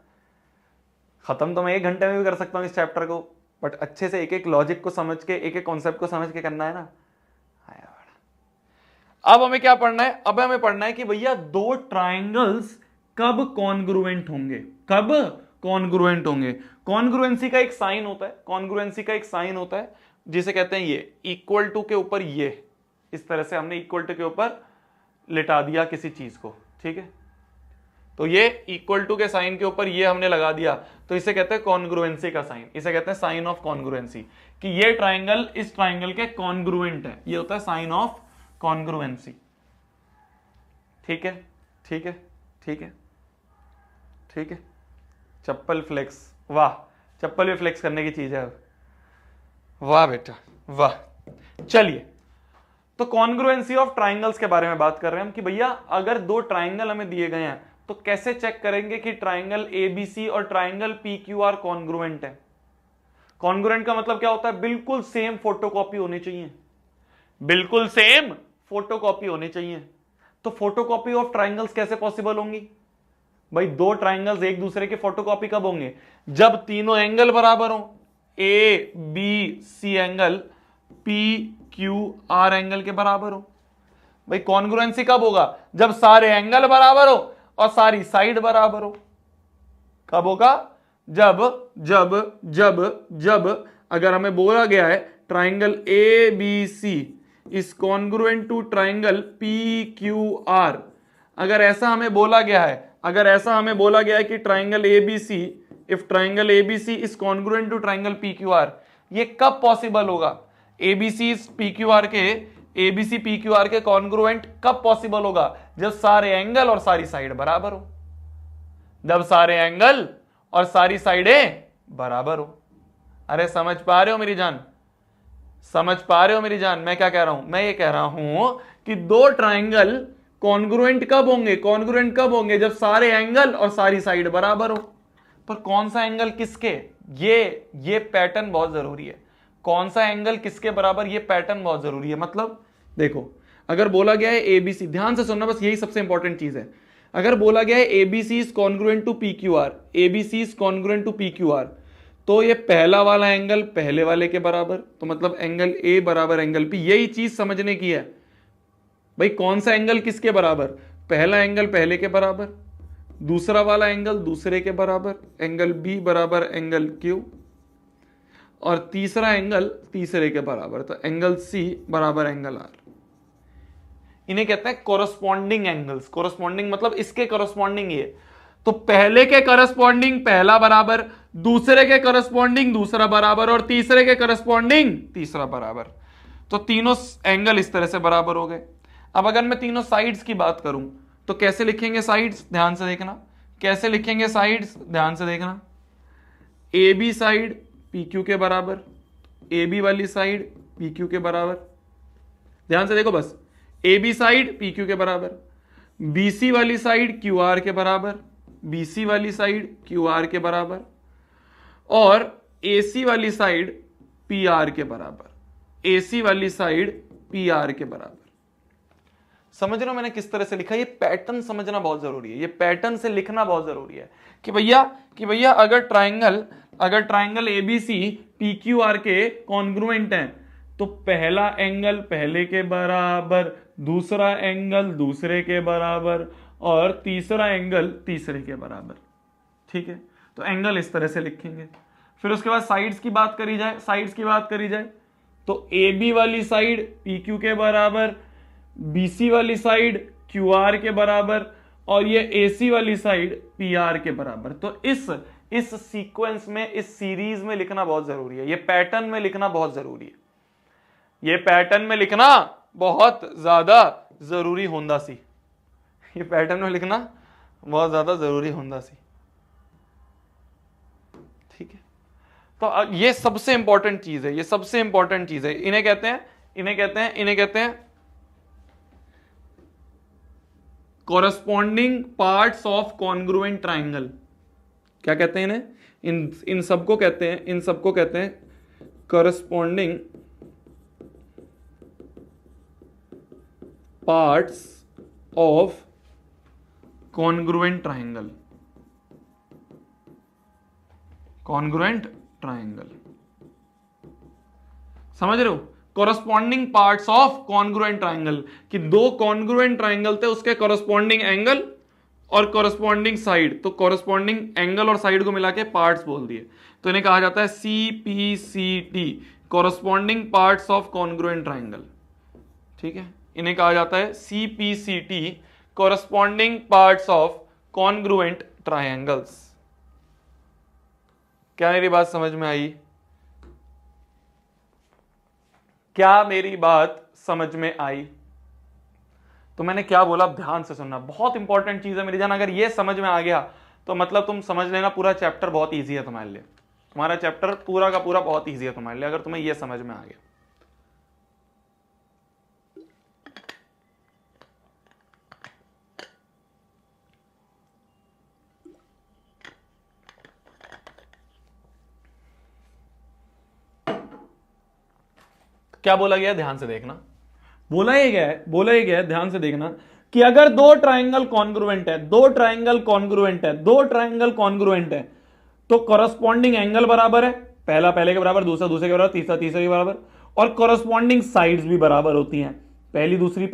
खत्म तो मैं 1 घंटे में भी कर सकता हूं इस चैप्टर को, बट अच्छे से एक एक लॉजिक को समझ के, एक एक कॉन्सेप्ट को समझ के करना है ना। अब हमें क्या पढ़ना है? अब हमें पढ़ना है कि भैया दो ट्राइंगल्स कब कॉन्ग्रुएंट होंगे, कब कॉन्ग्रुएंट होंगे। कॉन्ग्रुएंसी का एक साइन होता है, कॉन्ग्रुएंसी का एक साइन होता है जिसे कहते हैं ये इक्वल टू के ऊपर ये, इस तरह से हमने इक्वल टू के ऊपर लिटा दिया किसी चीज को, ठीक है। तो ये इक्वल टू के साइन के ऊपर ये हमने लगा दिया, तो इसे कहते हैं कॉन्ग्रुएंसी का साइन, इसे कहते हैं साइन ऑफ कॉन्ग्रुएंसी, कि ये ट्राइंगल इस ट्राइंगल के कॉन्ग्रुएंट है। ये होता है साइन ऑफ कॉन्ग्रुएंसी। ठीक है, ठीक है, ठीक है, ठीक है। चप्पल फ्लेक्स, वाह, चप्पल भी फ्लेक्स करने की चीज है। वाह बेटा वाह। चलिए, तो कॉन्ग्रुएंसी ऑफ ट्राइंगल्स के बारे में बात कर रहे हैं हम कि भैया अगर दो ट्राइंगल हमें दिए गए हैं तो कैसे चेक करेंगे कि ट्राइंगल एबीसी और ट्राइंगल पीक्यूआर कॉन्ग्रुएंट है। कॉन्ग्रुएंट का मतलब क्या होता है? बिल्कुल सेम फोटोकॉपी होनी चाहिए, बिल्कुल सेम फोटोकॉपी होनी चाहिए। तो फोटोकॉपी ऑफ ट्राइंगल्स कैसे पॉसिबल होंगी भाई? दो ट्राइंगल्स एक दूसरे के फोटोकॉपी कब होंगे? जब तीनों एंगल बराबर हो, A B C angle P Q R angle के बराबर हो। भाई कॉन्ग्रुएंसी कब होगा? जब सारे एंगल बराबर हो और सारी साइड बराबर हो। कब होगा? जब जब जब जब अगर हमें बोला गया है triangle A B C is congruent to triangle P Q R, अगर ऐसा हमें बोला गया है, अगर ऐसा हमें बोला गया है कि triangle ABC, if triangle ABC is congruent to triangle P Q R, ये कब पॉसिबल होगा? एबीसी पी क्यू आर के, एबीसी पी क्यू आर के कॉन्ग्रुएंट कब पॉसिबल होगा? जब सारे एंगल और सारी साइड बराबर हो, जब सारे एंगल और सारी साइडें बराबर हो। अरे समझ पा रहे हो मेरी जान? समझ पा रहे हो मेरी जान? मैं क्या कह रहा हूं? मैं ये कह रहा हूं कि दो ट्राइंगल कॉन्ग्रुएंट कब होंगे? कॉन्ग्रुएंट कब होंगे? जब सारे एंगल और सारी साइड बराबर हो। पर कौन सा एंगल किसके? ये पैटर्न बहुत जरूरी है। कौन सा एंगल किसके बराबर, ये पैटर्न बहुत जरूरी है। मतलब देखो, अगर बोला गया है एबीसी, ध्यान से सुनना, बस यही सबसे इंपॉर्टेंट चीज है। अगर बोला गया है ABC is congruent to P Q R, ABC is congruent to P Q R, तो ये पहला वाला एंगल पहले वाले के बराबर, तो मतलब एंगल ए बराबर एंगल पी। यही चीज समझने की है भाई, कौन सा एंगल किसके बराबर? पहला एंगल पहले के बराबर, दूसरा वाला एंगल दूसरे के बराबर, एंगल बी बराबर एंगल क्यू, और तीसरा एंगल तीसरे के बराबर, तो एंगल सी बराबर एंगल आर। इन्हें कहते हैं कोरस्पॉन्डिंग एंगल्स। कोरस्पॉन्डिंग मतलब इसके कोरस्पॉन्डिंग ये, तो पहले के करस्पॉन्डिंग पहला बराबर, दूसरे के करस्पॉन्डिंग दूसरा बराबर, और तीसरे के करस्पॉन्डिंग तीसरा बराबर। तो तीनों एंगल इस तरह से बराबर हो गए। अब अगर मैं तीनों साइड्स की बात करूं तो कैसे लिखेंगे साइड्स? ध्यान से देखना, कैसे लिखेंगे साइड्स? ध्यान से देखना। A B side P Q के बराबर, ए बी वाली साइड पी क्यू के बराबर। ध्यान से देखो बस, A B side P Q के बराबर, बी सी वाली साइड क्यू आर के बराबर, बी सी वाली साइड क्यू आर के बराबर, और ए सी वाली साइड पी आर के बराबर, ए सी वाली साइड पी आर के बराबर। समझ रहे हो मैंने किस तरह से लिखा? ये पैटर्न समझना बहुत जरूरी है, ये पैटर्न से लिखना बहुत जरूरी है कि भैया अगर triangle ABC P Q R के कॉन्ग्रुएंट हैं तो पहला एंगल पहले के बराबर, दूसरा एंगल दूसरे के बराबर, और तीसरा एंगल तीसरे के बराबर। ठीक है, तो एंगल इस तरह से लिखेंगे। फिर उसके बाद साइड्स की बात करी जाए, साइड्स की बात करी जाए तो ए बी वाली साइड पी क्यू के बराबर, बीसी वाली साइड क्यू आर के बराबर, और ये एसी वाली साइड पी आर के बराबर। तो इस सीक्वेंस में, इस सीरीज में लिखना बहुत जरूरी है, ये पैटर्न में लिखना बहुत जरूरी है, ये पैटर्न में लिखना बहुत ज्यादा जरूरी होंदा सी, ये पैटर्न में लिखना बहुत ज्यादा जरूरी होंदा सी। ठीक है, तो ये सबसे इंपॉर्टेंट चीज है, ये सबसे इंपॉर्टेंट चीज है। इन्हें कहते हैं corresponding parts of congruent triangle, क्या कहते हैं इन्हें, इन सबको कहते हैं, इन सबको कहते हैं corresponding parts of congruent triangle, congruent triangle, समझ रहे हो? Corresponding parts of congruent triangle, कि दो कॉन्ग्रुएंट ट्राइंगल थे, उसके कॉरस्पॉन्डिंग एंगल और कॉरस्पॉन्डिंग साइड, तो कॉरस्पॉन्डिंग एंगल और साइड को मिला के पार्ट्स बोल दिए, तो इन्हें कहा जाता है CPCT, corresponding parts of congruent triangle. ठीक है, इन्हें कहा जाता है CPCT, corresponding parts of congruent triangles. क्या मेरी बात समझ में आई? क्या मेरी बात समझ में आई? तो मैंने क्या बोला, ध्यान से सुनना, बहुत इंपॉर्टेंट चीज है मेरी जान। अगर ये समझ में आ गया तो मतलब तुम समझ लेना पूरा चैप्टर बहुत इजी है तुम्हारे लिए, तुम्हारा चैप्टर पूरा का पूरा बहुत इजी है तुम्हारे लिए, अगर तुम्हें ये समझ में आ गया। क्या बोला गया, ध्यान से देखना। बोला ही गया है, ध्यान से देखना, कि अगर दो ट्राइंगल कॉन्ग्रुएंट है, दो ट्राइंगल कॉन्ग्रुएंट है, दो ट्राइंगल कॉन्ग्रुएंट है, तो कॉरस्पॉन्डिंग एंगल बराबर है, पहला पहले के बराबर, दूसरा दूसरे के बराबर, तीसरा तीसरे के बराबर, और कॉरस्पॉन्डिंग साइड्स भी बराबर होती हैं, पहली दूसरी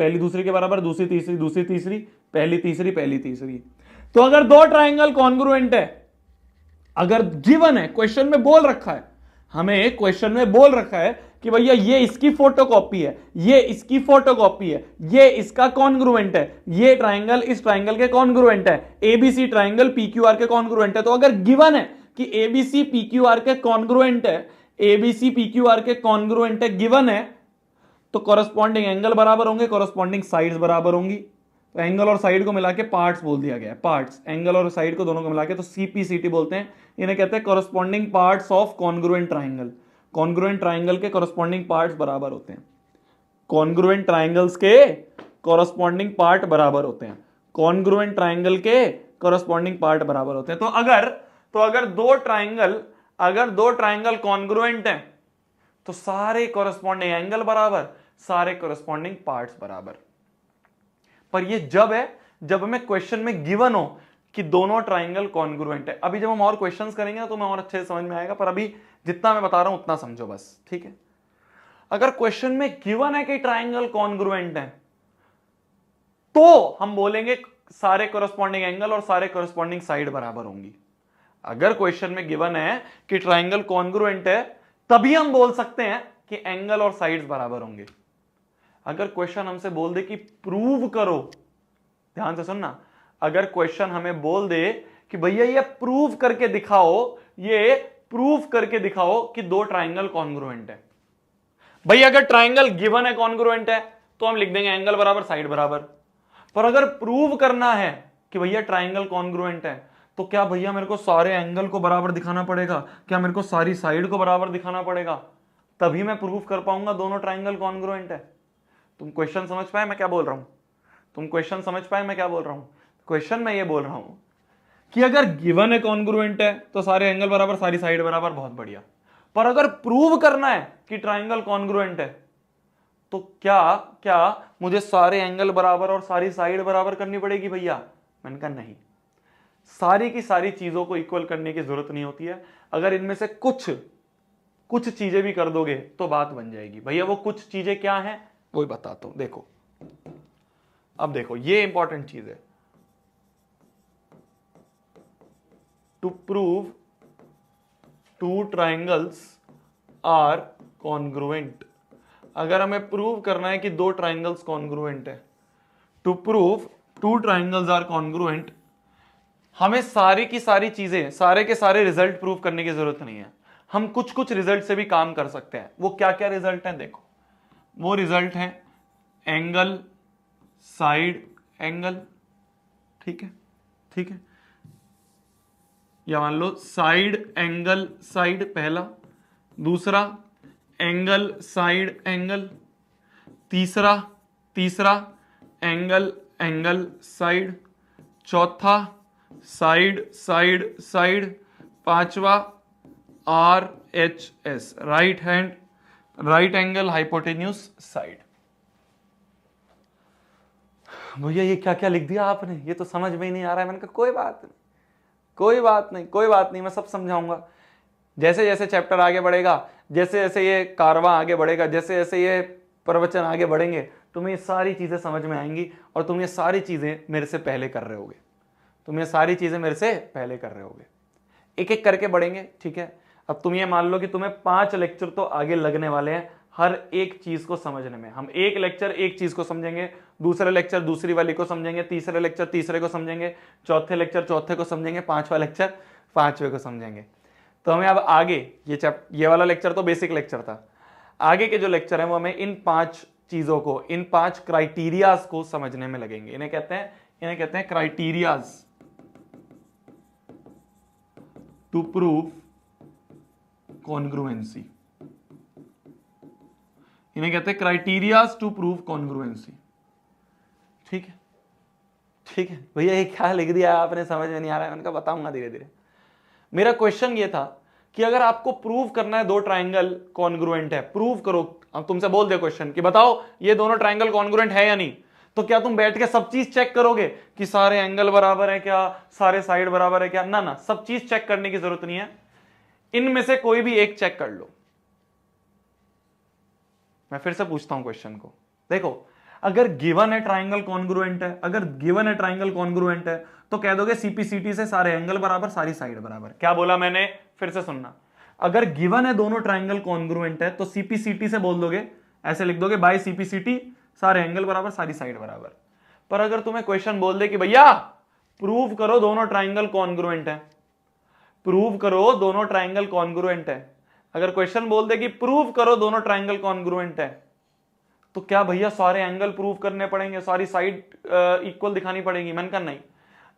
के बराबर, दूसरी तीसरी, पहली तीसरी। तो अगर दो ट्राइंगल कॉन्ग्रुएंट है, अगर गिवन है, क्वेश्चन में बोल रखा है, हमें क्वेश्चन में बोल रखा है कि भैया ये इसकी फोटोकॉपी है, ये इसकी फोटोकॉपी है, ये इसका कॉन्ग्रुएंट है, ये ट्राइंगल इस ट्राइंगल के कॉन्ग्रुएंट है, एबीसी ट्राइंगल पीक्यूआर के कॉन्ग्रुएंट है। तो अगर गिवन है कि एबीसी पीक्यूआर के कॉन्ग्रुएंट है, एबीसी पीक्यूआर के कॉन्ग्रुएंट है, गिवन है, तो कॉरस्पॉन्डिंग एंगल बराबर होंगे, कॉरस्पॉन्डिंग साइड्स बराबर होंगी। तो एंगल और साइड को मिला के पार्ट्स बोल दिया गया है, पार्ट्स, एंगल और साइड को दोनों को मिला के तो CPCT बोलते हैं। इन्हें कहते हैं corresponding parts of congruent triangle. Congruent triangle के कॉरस्पॉन्डिंग पार्ट्स बराबर होते हैं, कॉन्ग्रुएंट ट्राइंगल्स के कॉरस्पॉन्डिंग पार्ट बराबर होते हैं, कॉन्ग्रुएंट ट्राइंगल के कॉरस्पॉन्डिंग पार्ट बराबर होते हैं। तो अगर दो ट्राइंगल कॉन्ग्रुएंट हैं तो सारे कॉरस्पॉन्डिंग एंगल बराबर, सारे कॉरस्पॉन्डिंग पार्ट्स बराबर। पर ये जब हमें क्वेश्चन में गिवन हो कि दोनों ट्राइंगल कॉन्ग्रुएंट है। अभी जब हम और क्वेश्चंस करेंगे ना तो मैं और अच्छे से समझ में आएगा, पर अभी जितना मैं बता रहा हूं उतना समझो बस, ठीक है? अगर क्वेश्चन में गिवन है कि ट्राइंगल कॉन्ग्रुएंट है तो हम बोलेंगे सारे कॉरस्पॉन्डिंग एंगल और सारे कॉरस्पॉन्डिंग साइड बराबर होंगी। अगर क्वेश्चन में गिवन है कि ट्राइंगल कॉन्ग्रुएंट है तभी हम बोल सकते हैं कि एंगल और साइड्स बराबर होंगे। अगर क्वेश्चन हमसे बोल दे कि प्रूव करो, ध्यान से सुनना, अगर क्वेश्चन हमें बोल दे कि भैया ये प्रूव करके दिखाओ कि दो ट्राइंगल कॉन्ग्रुएंट है। भैया अगर ट्राइंगल गिवन है कॉन्ग्रुएंट है तो हम लिख देंगे एंगल बराबर साइड बराबर। पर अगर प्रूव करना है कि भैया ट्राइंगल कॉन्ग्रुएंट है तो क्या भैया मेरे को सारे एंगल को बराबर दिखाना पड़ेगा, क्या मेरे को सारी साइड को बराबर दिखाना पड़ेगा, तभी मैं प्रूव कर पाऊंगा दोनों ट्राइंगल कॉन्ग्रुएंट है। तुम क्वेश्चन समझ पाए मैं क्या बोल रहा हूं? क्वेश्चन में ये बोल रहा हूं कि अगर गिवन है कॉन्ग्रुएंट है तो सारे एंगल बराबर, सारी साइड बराबर, बहुत बढ़िया। पर अगर प्रूव करना है कि ट्राइंगल कॉन्ग्रुएंट है तो क्या मुझे सारे एंगल बराबर और सारी साइड बराबर करनी पड़ेगी भैया? मैंने कहा नहीं, सारी की सारी चीजों को इक्वल करने की जरूरत नहीं होती है। अगर इनमें से कुछ चीजें भी कर दोगे तो बात बन जाएगी। भैया वो कुछ चीजें क्या हैं वही बताता हूं। देखो, अब देखो ये इंपॉर्टेंट चीज है। To prove two triangles are congruent, अगर हमें प्रूव करना है कि दो ट्राइंगल्स कॉन्ग्रुएंट है, to prove two triangles are congruent, हमें सारी की सारी चीजें, सारे के सारे रिजल्ट प्रूव करने की जरूरत नहीं है। हम कुछ रिजल्ट से भी काम कर सकते हैं। वो क्या क्या रिजल्ट हैं देखो, वो रिजल्ट है एंगल साइड एंगल, ठीक है, या मान लो साइड एंगल साइड पहला, दूसरा एंगल साइड एंगल, तीसरा एंगल एंगल साइड, चौथा साइड साइड साइड, पांचवा RHS right hand right angle hypotenuse side. भैया ये क्या क्या लिख दिया आपने, ये तो समझ में ही नहीं आ रहा है। मैंने कहा कोई बात नहीं, कोई बात नहीं, कोई बात नहीं, मैं सब समझाऊंगा। जैसे जैसे चैप्टर आगे बढ़ेगा, जैसे जैसे ये कारवां आगे बढ़ेगा, जैसे जैसे ये प्रवचन आगे बढ़ेंगे, तुम्हें ये सारी चीजें समझ में आएंगी और तुम ये सारी चीजें मेरे से पहले कर रहे होगे, तुम ये सारी चीजें मेरे से पहले कर रहे होगे। एक एक करके बढ़ेंगे, ठीक है। अब तुम ये मान लो कि तुम्हें 5 लेक्चर तो आगे लगने वाले हैं हर एक चीज को समझने में। हम एक लेक्चर एक चीज को समझेंगे, दूसरे लेक्चर दूसरी वाली को समझेंगे, तीसरे लेक्चर तीसरे को समझेंगे, चौथे लेक्चर चौथे को समझेंगे, पांचवा लेक्चर पांचवे को समझेंगे। तो हमें अब आगे ये वाला लेक्चर तो बेसिक लेक्चर था, आगे के जो लेक्चर है वो हमें इन 5 चीजों को, इन 5 क्राइटेरियाज को समझने में लगेंगे। इन्हें कहते हैं क्राइटेरियाज टू प्रूव कॉन्ग्रुएंसी। इन्हें कहते हैं क्राइटेरियाज टू प्रूव कॉन्ग्रुएंसी। ठीक है, ठीक है भैया ये क्या लिख दिया आपने, समझ में नहीं आ रहा है। मैंने कहा बताऊंगा धीरे धीरे। मेरा क्वेश्चन ये था कि अगर आपको प्रूव करना है 2 ट्राइंगल कॉन्ग्रुएंट है, प्रूव करो। अब तुमसे बोल दे क्वेश्चन कि बताओ ये दोनों ट्राइंगल कॉन्ग्रुएंट है या नहीं, तो क्या तुम बैठ के सब चीज चेक करोगे कि सारे एंगल बराबर है क्या, सारे साइड बराबर है क्या? ना ना, सब चीज चेक करने की जरूरत नहीं है, इनमें से कोई भी एक चेक कर लो। मैं फिर से पूछता हूं क्वेश्चन को, देखो अगर गिवन है ट्राइंगल कॉन्ग्रुएंट है, अगर गिवन है ट्राइंगल कॉन्ग्रुएंट है तो कह दोगे सीपीसीटी से सारे एंगल बराबर सारी साइड बराबर। क्या बोला मैंने, फिर से सुनना। अगर गिवन है दोनों ट्राइंगल कॉन्ग्रुएंट है तो सीपीसीटी से बोल दोगे, ऐसे लिख दोगे बाय सीपीसीटी सारे एंगल बराबर सारी साइड बराबर। पर अगर तुम्हें क्वेश्चन बोल दे कि भैया प्रूव करो दोनों ट्राइंगल कॉन्ग्रुएंट है, प्रूव करो दोनों ट्राइंगल कॉन्ग्रुएंट है, अगर क्वेश्चन बोल दे कि प्रूव करो दोनों ट्राइंगल कॉन्ग्रुएंट है, तो क्या भैया सारे एंगल प्रूव करने पड़ेंगे, सारी साइड इक्वल दिखानी पड़ेगी? मैंने कहा नहीं,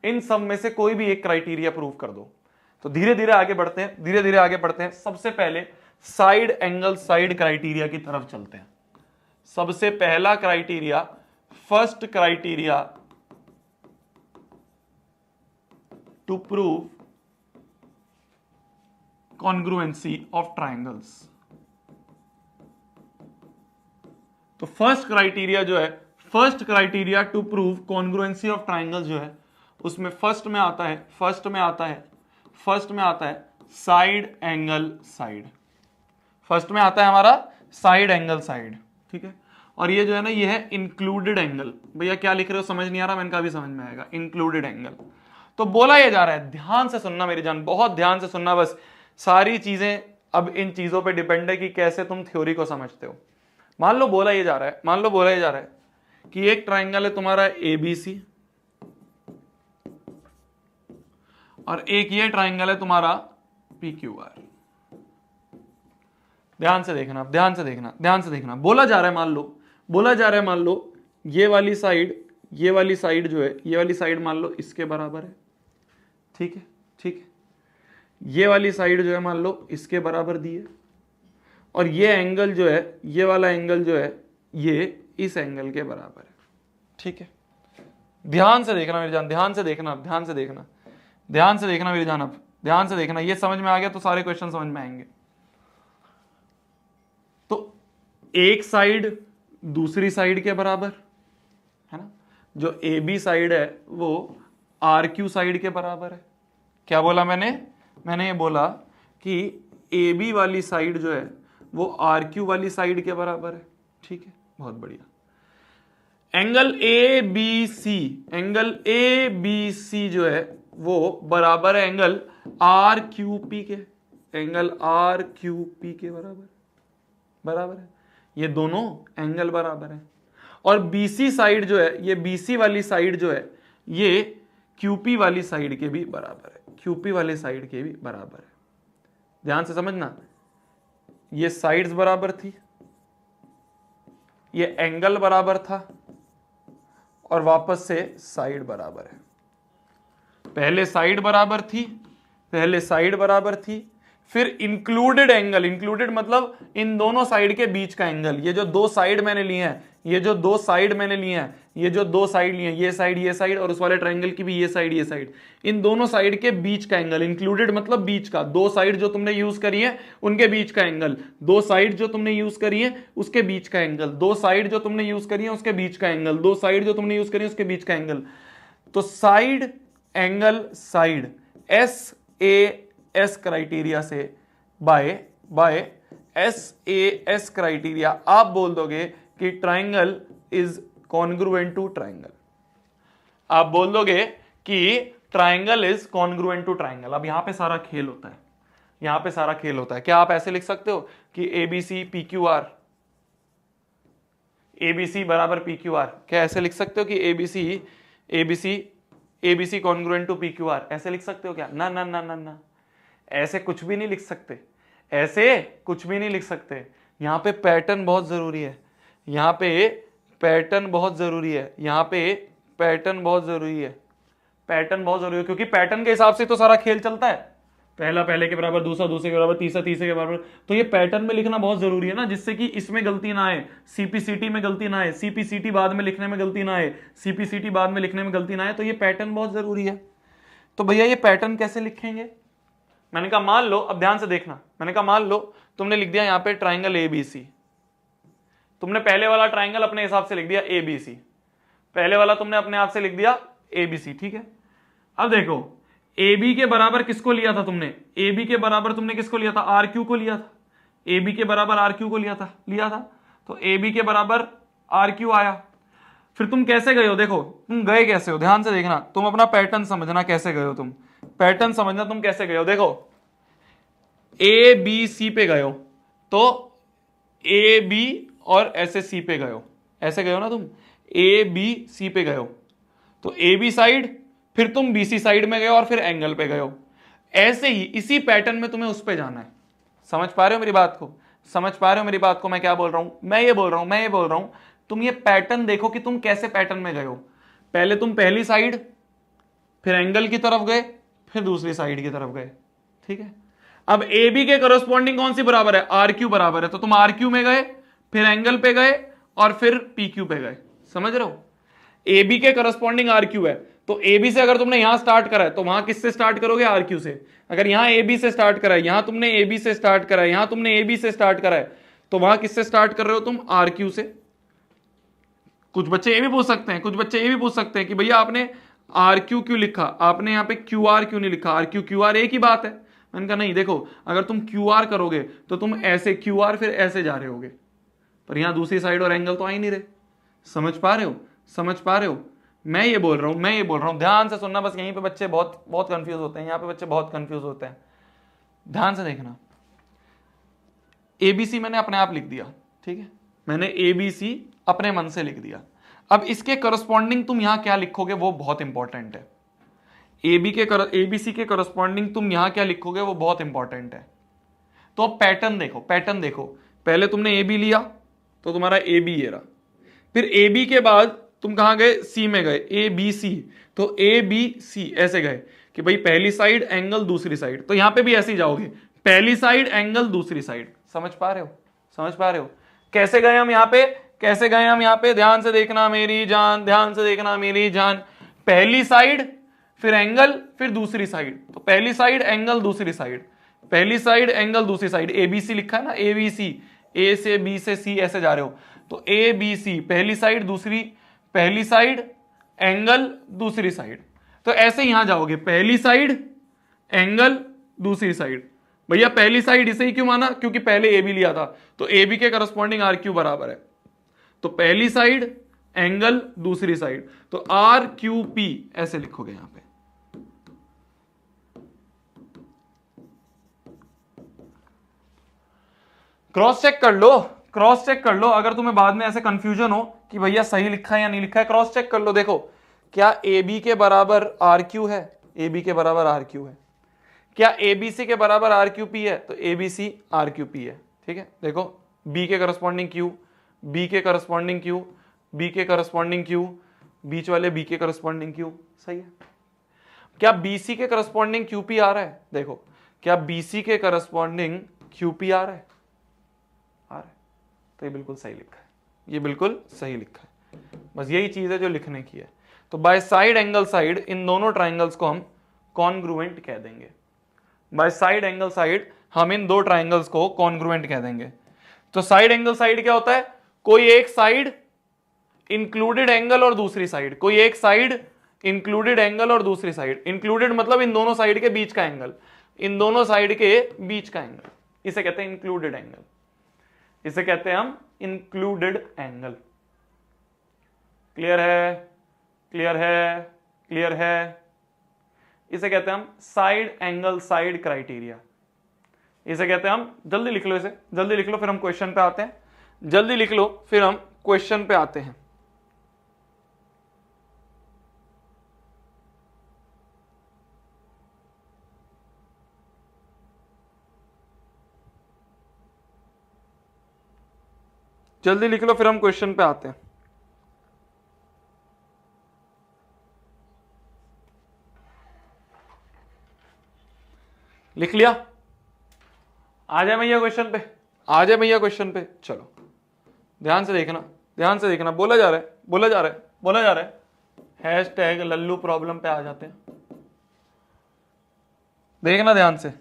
इन सब में से कोई भी एक क्राइटेरिया प्रूव कर दो। तो धीरे धीरे आगे बढ़ते हैं, धीरे धीरे आगे बढ़ते हैं। सबसे पहले साइड एंगल साइड क्राइटेरिया की तरफ चलते हैं। सबसे पहला criteria, first criteria to prove congruency of triangles. तो फर्स्ट क्राइटेरिया जो है, first criteria to prove congruency of triangles जो है, उसमें फर्स्ट में आता है साइड एंगल साइड। फर्स्ट में आता है हमारा साइड एंगल साइड, ठीक है। और ये जो है ना, ये है इंक्लूडेड एंगल। भैया क्या लिख रहे हो समझ नहीं आ रहा, मैंने कहा भी समझ में आएगा, इंक्लूडेड एंगल। तो बोला ये जा रहा है, ध्यान से सुनना मेरी जान, बहुत ध्यान से सुनना, बस सारी चीजें अब इन चीजों पे डिपेंड है कि कैसे तुम थ्योरी को समझते हो। मान लो बोला ये जा रहा है, कि एक ट्राइंगल है तुम्हारा ABC और एक ये ट्राइंगल है तुम्हारा PQR। ध्यान से देखना। बोला जा रहा है मान लो ये वाली साइड जो है, ये वाली साइड मान लो इसके बराबर है, ठीक है। ये वाली साइड जो है मान लो इसके बराबर दी है, और ये एंगल जो है, ये वाला एंगल जो है, ये इस एंगल के बराबर है, ठीक है। ध्यान से देखना मेरी जान, ध्यान से देखना मेरी जान, अब ध्यान से देखना। ये समझ में आ गया तो सारे क्वेश्चन समझ में आएंगे। तो एक साइड दूसरी साइड के बराबर है ना, जो AB साइड है वो RQ साइड के बराबर है। क्या बोला मैंने ये बोला कि AB वाली साइड जो है वो RQ वाली साइड के बराबर है, ठीक है, बहुत बढ़िया। एंगल ABC जो है वो बराबर है एंगल RQP के, एंगल RQP के बराबर है। ये दोनों एंगल बराबर है। और BC साइड जो है, ये BC वाली साइड जो है, ये QP वाली साइड के भी बराबर है, QP वाली साइड के भी बराबर है। ध्यान से समझना, ये साइड्स बराबर थी, ये एंगल बराबर था, और वापस से साइड बराबर है। पहले साइड बराबर थी, फिर इंक्लूडेड एंगल, इंक्लूडेड मतलब इन दोनों साइड के बीच का एंगल। ये जो दो साइड मैंने लिए हैं, ये जो दो साइड मैंने लिए हैं, ये जो दो साइड लिए हैं, ये साइड और उस वाले ट्रायंगल की भी ये साइड, इन दोनों साइड के बीच का एंगल। इंक्लूडेड मतलब बीच का, दो साइड जो तुमने यूज करी है उनके बीच का एंगल, दो साइड जो तुमने यूज करी है उसके बीच का एंगल, दो साइड जो तुमने यूज करी है उसके बीच का एंगल, दो साइड जो तुमने यूज करी है उसके बीच का एंगल। तो side angle side SAS criteria से बाय SAS क्राइटेरिया आप बोल दोगे कि triangle is congruent to triangle. आप बोल दोगे कि triangle is congruent to triangle. अब यहां पे सारा खेल होता है, यहां पे सारा खेल होता है। क्या आप ऐसे लिख सकते हो कि ABC PQR, ABC बराबर PQR? क्या ऐसे लिख सकते हो कि ABC कॉन्ग्रुएंट टू PQR? ऐसे लिख सकते हो क्या? ना ना ना ना ना, ऐसे कुछ भी नहीं लिख सकते, ऐसे कुछ भी नहीं लिख सकते। यहां पे पैटर्न बहुत जरूरी है, यहां पे पैटर्न बहुत जरूरी है, यहां पे पैटर्न बहुत जरूरी है, पैटर्न बहुत जरूरी है, क्योंकि पैटर्न के हिसाब से तो सारा खेल चलता है। पहला पहले के बराबर, दूसरा दूसरे के बराबर, तीसरा तीसरे के बराबर। तो ये पैटर्न में लिखना बहुत जरूरी है ना, जिससे कि इसमें गलती ना आए, CPCT में गलती ना आए, CPCT बाद में लिखने में गलती ना आए, CPCT बाद में लिखने में गलती ना आए। तो ये पैटर्न बहुत जरूरी है। तो भैया ये पैटर्न कैसे लिखेंगे? मैंने कहा मान लो, अब ध्यान से देखना, मैंने कहा मान लो तुमने लिख दिया यहां पे ट्राइंगल ABC, तुमने पहले वाला ट्राइंगल अपने हिसाब से लिख दिया ABC, पहले वाला तुमने अपने आप से लिख दिया ABC, ठीक है। अब देखो AB के बराबर किसको लिया था तुमने? AB के बराबर तुमने किसको लिया था? RQ को लिया था। AB के बराबर RQ को लिया था। तो AB के बराबर RQ आया। फिर तुम कैसे गए हो? देखो तुम गए कैसे हो, ध्यान से देखना, तुम अपना पैटर्न समझना कैसे गए हो, तुम पैटर्न समझना तुम कैसे गए हो। देखो ABC पे गए हो तो AB और ऐसे C पे गए हो, ऐसे गए हो ना तुम, ABC पे गए हो तो AB साइड, फिर तुम BC साइड में गए और फिर एंगल पे गए हो। ऐसे ही इसी पैटर्न में तुम्हें उस पे जाना है। समझ पा रहे हो मेरी बात को? समझ पा रहे हो मेरी बात को? मैं क्या बोल रहा हूं? मैं ये बोल रहा हूं तुम ये पैटर्न देखो कि तुम कैसे पैटर्न में गए हो। पहले तुम पहली साइड, फिर एंगल की तरफ गए, फिर दूसरी साइड की तरफ गए, ठीक है। अब AB के करस्पॉन्डिंग कौन सी बराबर है? RQ बराबर है, तो तुम RQ में गए, फिर एंगल पे गए और फिर PQ पे गए। समझ रहे हो? AB के करस्पॉन्डिंग RQ है, तो AB से अगर तुमने यहां स्टार्ट करा है तो वहां किससे स्टार्ट करोगे? RQ से। अगर यहां AB से स्टार्ट करा है, यहां तुमने AB से स्टार्ट करा है, यहां तुमने AB से स्टार्ट करा है, तो वहां किससे स्टार्ट कर रहे हो तुम? RQ से। कुछ बच्चे ये भी पूछ सकते हैं कि भैया आपने RQ क्यों लिखा, आपने यहाँ पे QR क्यों नहीं लिखा? RQ QR एक ही बात है। मैंने कहा नहीं, देखो अगर तुम QR करोगे तो तुम ऐसे QR फिर ऐसे जा रहे होगे, पर यहां दूसरी साइड और एंगल तो आ ही नहीं रहे। समझ पा रहे हो? मैं ये बोल रहा हूं, ध्यान से सुनना, बस यहीं पे बच्चे बहुत कंफ्यूज होते हैं, यहां पे बच्चे बहुत कंफ्यूज होते हैं। ध्यान से देखना, ABC मैंने अपने आप लिख दिया, ठीक है, मैंने ABC अपने मन से लिख दिया। अब इसके करस्पॉन्डिंग तुम यहां क्या लिखोगे वो बहुत इंपॉर्टेंट है। ABC के करस्पॉन्डिंग तुम यहां क्या लिखोगे वो बहुत इंपॉर्टेंट है। तो अब पैटर्न देखो, पहले तुमने AB लिया तो तुम्हारा AB ये रहा, फिर AB के बाद तुम कहां गए? C में गए, ABC, तो ABC ऐसे गए कि भाई पहली साइड एंगल दूसरी साइड, तो यहां पे भी ऐसे ही जाओगे, पहली साइड एंगल दूसरी साइड। समझ पा रहे हो? कैसे गए हम यहां पे? ध्यान से देखना मेरी जान, पहली साइड फिर एंगल फिर दूसरी साइड, तो पहली साइड एंगल दूसरी साइड, पहली साइड एंगल दूसरी साइड। ABC लिखा है ना, ABC, A से B से C ऐसे जा रहे हो, तो ABC पहली साइड एंगल दूसरी साइड, तो ऐसे यहां जाओगे, पहली साइड एंगल दूसरी साइड। भैया पहली साइड इसे ही क्यों माना? क्योंकि पहले AB लिया था, तो AB के करस्पॉन्डिंग RQ बराबर है, तो पहली साइड एंगल दूसरी साइड, तो RQP ऐसे लिखोगे यहां पे। क्रॉस चेक कर लो अगर तुम्हें बाद में ऐसे कंफ्यूजन हो कि भैया सही लिखा है या नहीं लिखा है, क्रॉस चेक कर लो। देखो क्या AB के बराबर RQ है? AB के बराबर RQ है। क्या ABC के बराबर RQP है? तो ABC RQP है, ठीक है। देखो B के करस्पॉन्डिंग Q, B के करस्पॉन्डिंग Q, B के करस्पॉन्डिंग Q, बीच वाले B के करस्पॉन्डिंग Q, सही है। क्या BC के करस्पॉन्डिंग QP आ रहा है? देखो क्या BC के करस्पॉन्डिंग QP आ रहा है? आ रहा है, तो ये बिल्कुल सही लिखा है, ये बिल्कुल सही लिखा है। बस यही चीज है जो लिखने की है। तो बाय साइड एंगल साइड इन दोनों ट्राइंगल्स को हम कॉन्ग्रुएंट कह देंगे। बाय साइड एंगल साइड हम इन दो ट्राइंगल्स को कॉन्ग्रुएंट कह देंगे। तो साइड एंगल साइड क्या होता है? कोई एक साइड इंक्लूडेड एंगल और दूसरी साइड, कोई एक साइड इंक्लूडेड एंगल और दूसरी साइड, इंक्लूडेड मतलब इन दोनों साइड के बीच का एंगल, इन दोनों साइड के बीच का एंगल, इसे कहते हैं इंक्लूडेड एंगल, इसे कहते हैं हम इंक्लूडेड एंगल। क्लियर है? क्लियर है? क्लियर है? इसे कहते हैं हम साइड एंगल साइड क्राइटेरिया, इसे कहते हैं हम, जल्दी लिख लो, इसे जल्दी लिख लो, फिर हम क्वेश्चन पे आते हैं। जल्दी लिख लो, फिर हम क्वेश्चन पे आते हैं। जल्दी लिख लो, फिर हम क्वेश्चन पे आते हैं। लिख लिया? आ जाए भैया क्वेश्चन पे, आ जाए भैया क्वेश्चन पे। चलो ध्यान से देखना, ध्यान से देखना, बोला जा रहा है, बोला जा रहा है, बोला जा रहा है। हैशटैग लल्लू प्रॉब्लम पे आ जाते हैं, देखना ध्यान से।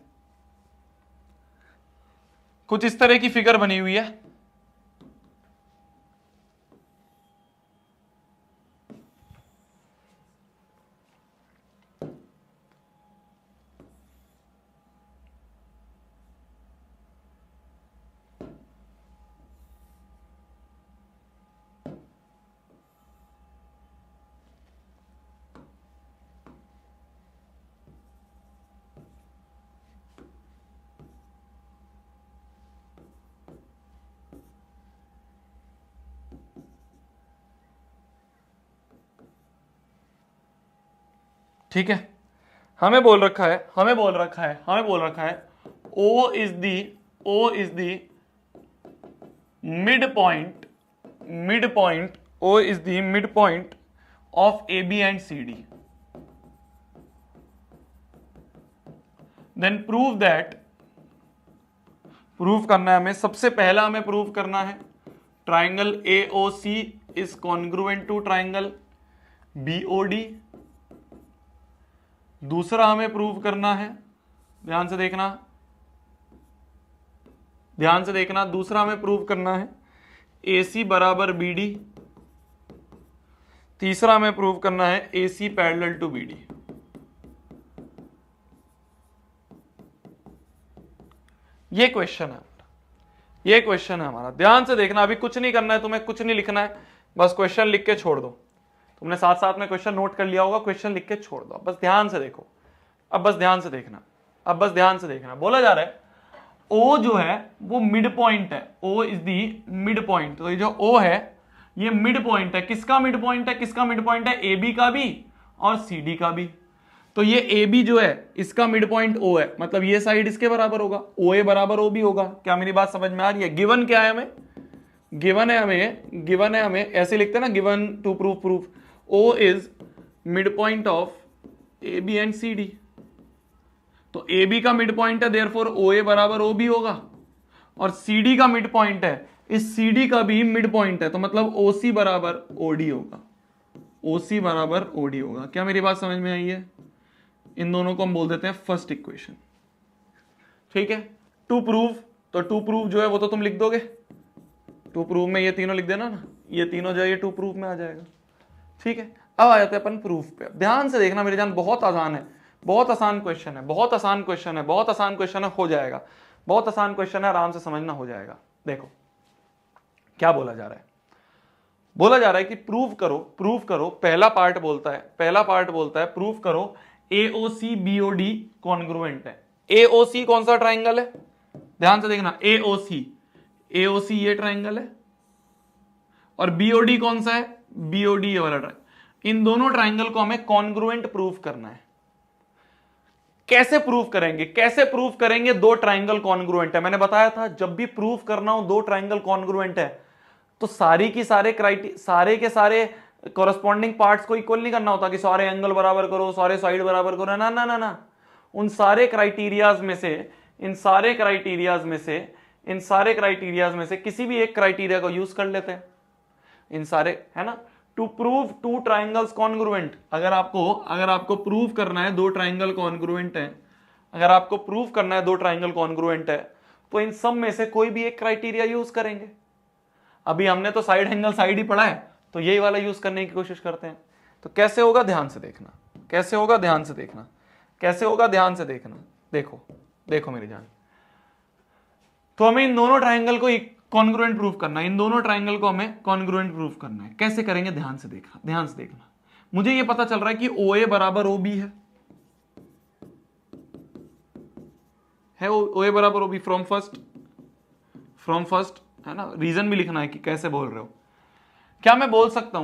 कुछ इस तरह की फिगर बनी हुई है, ठीक है। हमें बोल रखा है, हमें बोल रखा है, हमें बोल रखा है O is the mid point, mid point, O is the mid point of AB and CD। Then prove that, prove करना है हमें, सबसे पहला हमें प्रूव करना है triangle AOC is congruent to triangle BOD। दूसरा हमें प्रूव करना है, ध्यान से देखना, ध्यान से देखना, दूसरा हमें प्रूव करना है AC बराबर BD। तीसरा हमें प्रूव करना है AC पैरेलल टू BD। ये क्वेश्चन है, ये क्वेश्चन है हमारा। ध्यान से देखना, अभी कुछ नहीं करना है तुम्हें, कुछ नहीं लिखना है, बस क्वेश्चन लिख के छोड़ दो। तुमने साथ साथ में क्वेश्चन नोट कर लिया होगा, क्वेश्चन लिख के छोड़ दो, बस ध्यान से देखो। अब बस ध्यान से देखना, अब बस ध्यान से देखना। बोला जा रहा है O जो है वो मिड पॉइंट है, O is the mid point. तो ये जो O है ये मिड पॉइंट है, किसका मिड पॉइंट है? किसका मिड पॉइंट है? AB का भी और CD का भी। तो ये AB जो है इसका मिड पॉइंट O है, मतलब ये साइड इसके बराबर होगा, OA बराबर OB होगा। क्या मेरी बात समझ में आ रही है? गिवन क्या है हमें? गिवन है हमें, गिवन है हमें, ऐसे लिखते हैं ना, given to proof, proof O is mid point of AB and CD। तो AB का मिड पॉइंट है, देयरफॉर OA बराबर OB होगा, और CD का मिड पॉइंट है, इस CD का भी मिड पॉइंट है, तो मतलब OC बराबर OD होगा, OC बराबर OD होगा। क्या मेरी बात समझ में आई है? इन दोनों को हम बोल देते हैं फर्स्ट इक्वेशन। ठीक है, टू प्रूव, तो टू प्रूव जो है वो तो तुम लिख दोगे, टू प्रूव में ये तीनों लिख देना ना, ये तीनों जो है ये टू प्रूव में आ जाएगा। ठीक है, अब आ जाते हैं अपन प्रूफ पे। ध्यान से देखना मेरी जान, बहुत आसान है, बहुत आसान क्वेश्चन है, बहुत आसान क्वेश्चन है, बहुत आसान क्वेश्चन है, हो जाएगा, बहुत आसान क्वेश्चन है, आराम से समझना, हो जाएगा। देखो क्या बोला जा रहा है, बोला जा रहा है कि प्रूव करो, प्रूव करो। पहला पार्ट बोलता है, पहला पार्ट बोलता है प्रूव करो AOC BOD कॉन्ग्रुएंट है। AOC कौन सा ट्राइंगल है? ध्यान से देखना, AOC, AOC ये ट्राइंगल है, और BOD कौन सा है? BOD ये वाला ट्राइंगल। इन दोनों ट्राइंगल को हमें कॉन्ग्रुएंट प्रूव करना है। कैसे प्रूव करेंगे? कैसे प्रूव करेंगे दो ट्राइंगल कॉन्ग्रुएंट है? मैंने बताया था जब भी प्रूव करना हो दो ट्राइंगल कॉन्ग्रुएंट है तो सारी की सारे के सारे कॉरेस्पॉन्डिंग पार्ट्स को इक्वल नहीं करना होता कि सारे एंगल बराबर करो, सारे साइड बराबर करो, ना ना ना ना। उन सारे क्राइटेरियाज में से किसी भी एक क्राइटेरिया को यूज कर लेते हैं, इन सारे, है ना। To prove two triangles congruent, अगर आपको प्रूव करना है दो ट्राइंगल कॉन्ग्रुएंट है, तो इन सब में से कोई भी एक क्राइटेरिया यूज करेंगे। अभी हमने तो साइड एंगल साइड ही पढ़ा है, तो यही वाला यूज करने की कोशिश करते हैं। तो कैसे होगा ध्यान से देखना, देखो मेरी जान। तो हमें इन दोनों ट्राइंगल को कॉन्ग्रुएंट प्रूफ करना है, कैसे करेंगे ध्यान से देखना। मुझे ये पता चल रहा है कि OA बराबर OB है OA बराबर OB फ्रॉम फर्स्ट, है ना। रीजन भी लिखना है कि कैसे बोल रहे हो। क्या मैं बोल सकता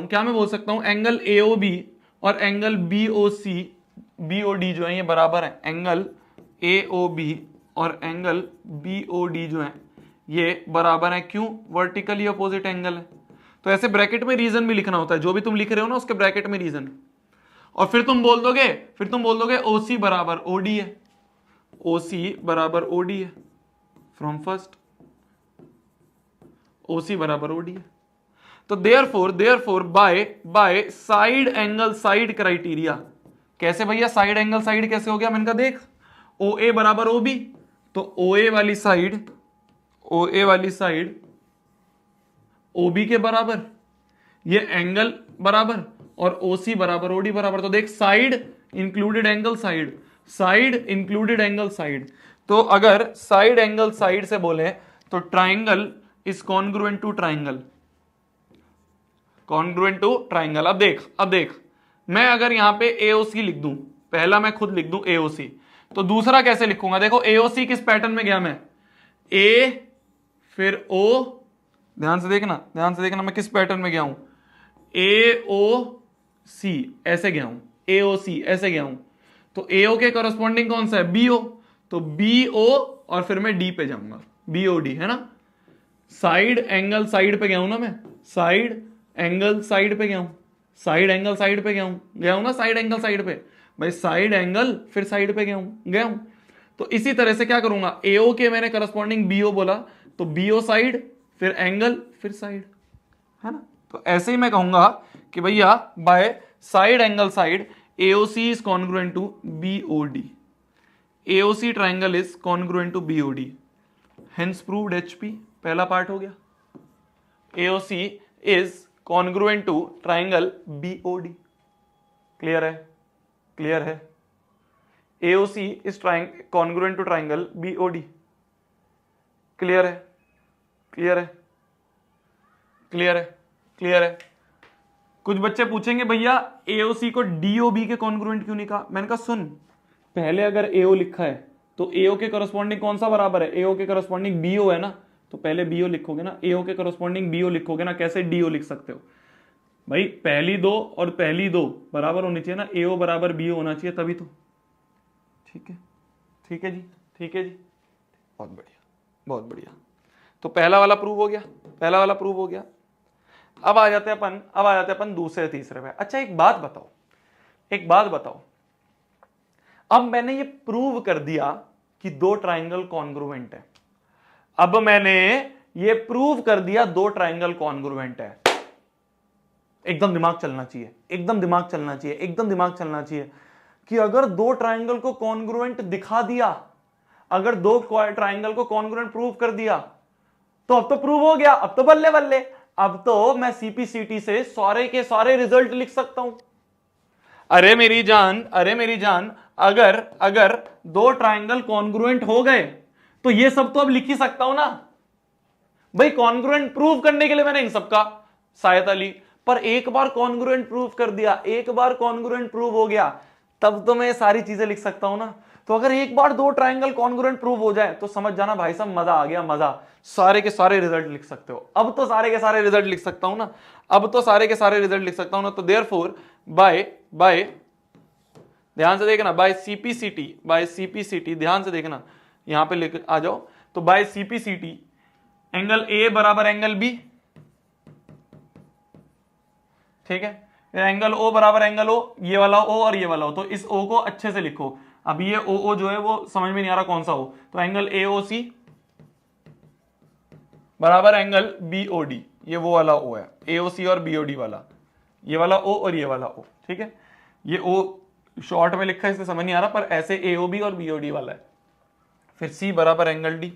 हूं एंगल AOB और एंगल BOD जो है ये बराबर है, एंगल AOB और एंगल BOD जो है ये बराबर है। क्यों? वर्टिकली अपोजिट एंगल है। तो ऐसे ब्रैकेट में रीजन भी लिखना होता है, जो भी तुम लिख रहे हो ना उसके ब्रैकेट में रीजन, और फिर तुम बोल दोगे OC बराबर OD है, फ्रॉम फर्स्ट OC बराबर OD है। तो therefore by side angle side criteria, कैसे भैया साइड एंगल साइड कैसे हो गया? मैंने कहा देख, OA बराबर OB, तो OA वाली साइड OB के बराबर, ये एंगल बराबर, और OC बराबर OD बराबर। तो देख साइड इंक्लूडेड एंगल साइड, तो अगर साइड एंगल साइड से बोले तो triangle is congruent to triangle. अब देख मैं अगर यहां पे AOC लिख दूं, पहला मैं खुद लिख दूं AOC, तो दूसरा कैसे लिखूंगा? देखो AOC किस पैटर्न में गया, मैं A फिर O, ध्यान से देखना मैं किस पैटर्न में गया हूं, AOC ऐसे गया हूं। तो AO के कॉरस्पॉन्डिंग कौन सा है? BO, तो BO और फिर मैं D पे जाऊंगा, BOD, है ना। साइड एंगल साइड पे गया हूं ना मैं, साइड एंगल साइड पे गया हूं ना, साइड एंगल साइड पे, भाई साइड एंगल फिर साइड पे गया हूं। तो इसी तरह से क्या करूंगा, AO के मैंने करस्पॉन्डिंग BO बोला, तो BO साइड फिर एंगल फिर साइड, है ना। तो ऐसे ही मैं कहूंगा कि भैया by side angle side AOC is congruent to BOD, AOC triangle is congruent to BOD, hence proved HP, पहला पार्ट हो गया। AOC is congruent to triangle BOD, clear है। AOC is congruent to triangle BOD, clear है। कुछ बच्चे पूछेंगे भैया AOC को DOB के कॉन्ग्रुएंट क्यों नहीं कहा? मैंने कहा सुन, पहले अगर AO लिखा है तो AO के करस्पॉन्डिंग कौन सा बराबर है? AO के करस्पॉन्डिंग BO है ना, तो पहले BO लिखोगे ना, AO के करस्पॉन्डिंग BO लिखोगे ना। कैसे DO लिख सकते हो भाई? पहली दो और पहली दो बराबर होनी चाहिए ना, AO बराबर BO होना चाहिए तभी तो। ठीक है जी। बहुत बढ़िया। तो पहला वाला प्रूव हो गया। अब आ जाते हैं अपन दूसरे तीसरे पे। अच्छा एक बात बताओ, अब मैंने ये प्रूव कर दिया कि दो ट्राइंगल कॉन्ग्रुएंट है। एकदम दिमाग चलना चाहिए कि अगर दो ट्राइंगल को कॉन्ग्रुएंट दिखा दिया, अगर दो ट्राइंगल को कॉन्ग्रुएंट प्रूव कर दिया, तो अब तो प्रूव हो गया, अब तो बल्ले, अब तो मैं CPCT से सारे के सारे रिजल्ट लिख सकता हूं। अरे मेरी जान, अगर दो ट्राइंगल कॉन्ग्रुएंट हो गए तो ये सब तो अब लिख ही सकता हूं ना भाई। कॉन्ग्रुएंट प्रूव करने के लिए मैंने इन सबका सहायता ली, पर एक बार कॉन्ग्रुएंट प्रूव कर दिया, एक बार कॉन्ग्रुएंट प्रूव हो गया, तब तो मैं सारी चीजें लिख सकता हूं ना। तो अगर एक बार दो ट्राइंगल कॉन्ग्रुएंट प्रूव हो जाए तो समझ जाना भाई साहब, मजा आ गया, मजा। सारे के सारे रिजल्ट लिख सकते हो। अब तो सारे के सारे रिजल्ट लिख सकता हूं ना, तो देयरफॉर बाय ध्यान से देखना, बाय CPCT ध्यान से देखना, यहां पे लेकर आ जाओ। तो बाय CPCT एंगल A बराबर एंगल B, ठीक है। एंगल O बराबर एंगल O, ये वाला O और ये वाला O, तो इस O को अच्छे से लिखो। अब ये ओ ओ जो है वो समझ में नहीं आ रहा कौन सा हो, तो एंगल AOC बराबर एंगल BOD, ये वो वाला ओ है, AOC और BOD वाला, ये वाला ओ और ये वाला ओ, ठीक है। ये ओ शॉर्ट में लिखा है इसलिए समझ नहीं आ रहा, पर ऐसे AOB और BOD वाला है। फिर C बराबर एंगल D,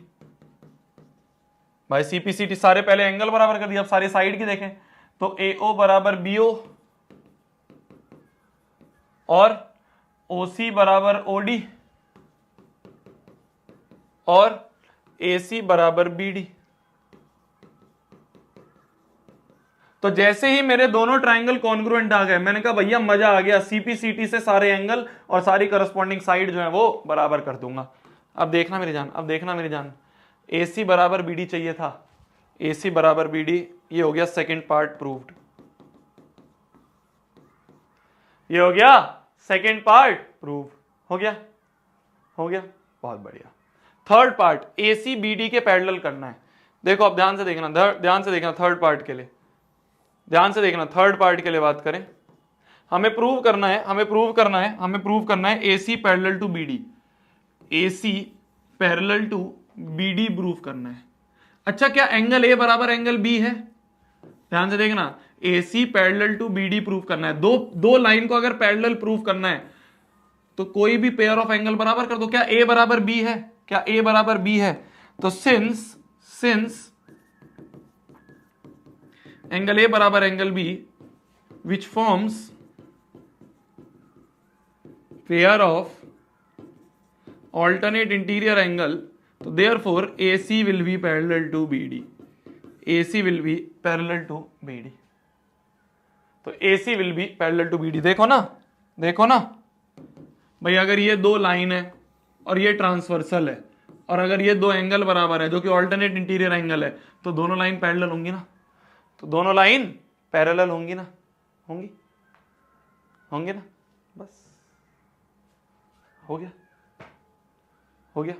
भाई CPCT सारे पहले एंगल बराबर कर दिया, अब सारे साइड की देखें तो AO बराबर BO और OC बराबर OD और AC बराबर BD। तो जैसे ही मेरे दोनों ट्राइंगल कॉन्ग्रुएंट आ गए, मैंने कहा भैया मजा आ गया, CPCT से सारे एंगल और सारी करस्पॉन्डिंग साइड जो है वो बराबर कर दूंगा। अब देखना मेरी जान, अब देखना मेरी जान, AC बराबर BD चाहिए था, AC बराबर BD, ये हो गया सेकंड पार्ट प्रूव्ड, ये हो गया सेकंड पार्ट प्रूव हो गया, हो गया, बहुत बढ़िया। थर्ड पार्ट AC BD के पैरेलल करना है। देखो अब ध्यान से देखना, ध्यान से देखना, थर्ड पार्ट के लिए ध्यान से देखना, थर्ड पार्ट के लिए बात करें, हमें प्रूव करना है, हमें प्रूव करना है, हमें प्रूव करना है AC parallel to BD, AC parallel to BD prove करना है। अच्छा, क्या एंगल A बराबर एंगल B है? ध्यान से देखना, AC parallel to BD prove करना है। दो लाइन को अगर पैरेलल प्रूव करना है तो कोई भी पेयर ऑफ एंगल बराबर कर दो। क्या A बराबर B है? क्या A बराबर B है? तो सिंस एंगल A बराबर angle B which forms pair of alternate interior angle, तो therefore AC will be parallel to BD, AC will be parallel to BD। तो AC will be parallel to BD। देखो ना, देखो ना भाई, अगर ये दो लाइन है और ये ट्रांसवर्सल है और अगर ये दो एंगल बराबर है जो कि ऑल्टरनेट इंटीरियर एंगल है, तो दोनों लाइन पैरेलल होंगी ना, तो दोनों लाइन पैरेलल होंगी ना, होंगी, होंगे ना, बस हो गया, हो गया।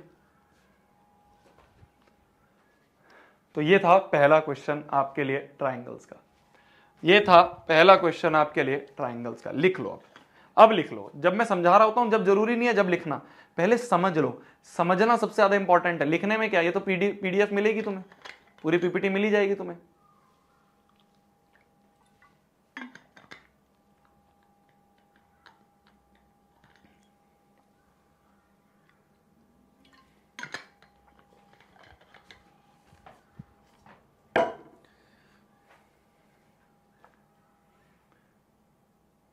तो ये था पहला क्वेश्चन आपके लिए ट्राइंगल्स का, ये था पहला क्वेश्चन आपके लिए ट्राइंगल्स का। लिख लो अब लिख लो। जब मैं समझा रहा होता हूं, जब जरूरी नहीं है जब लिखना, पहले समझ लो, समझना सबसे ज्यादा इंपॉर्टेंट है। लिखने में क्या, ये तो PDF मिलेगी तुम्हें, पूरी PPT मिल ही जाएगी तुम्हें।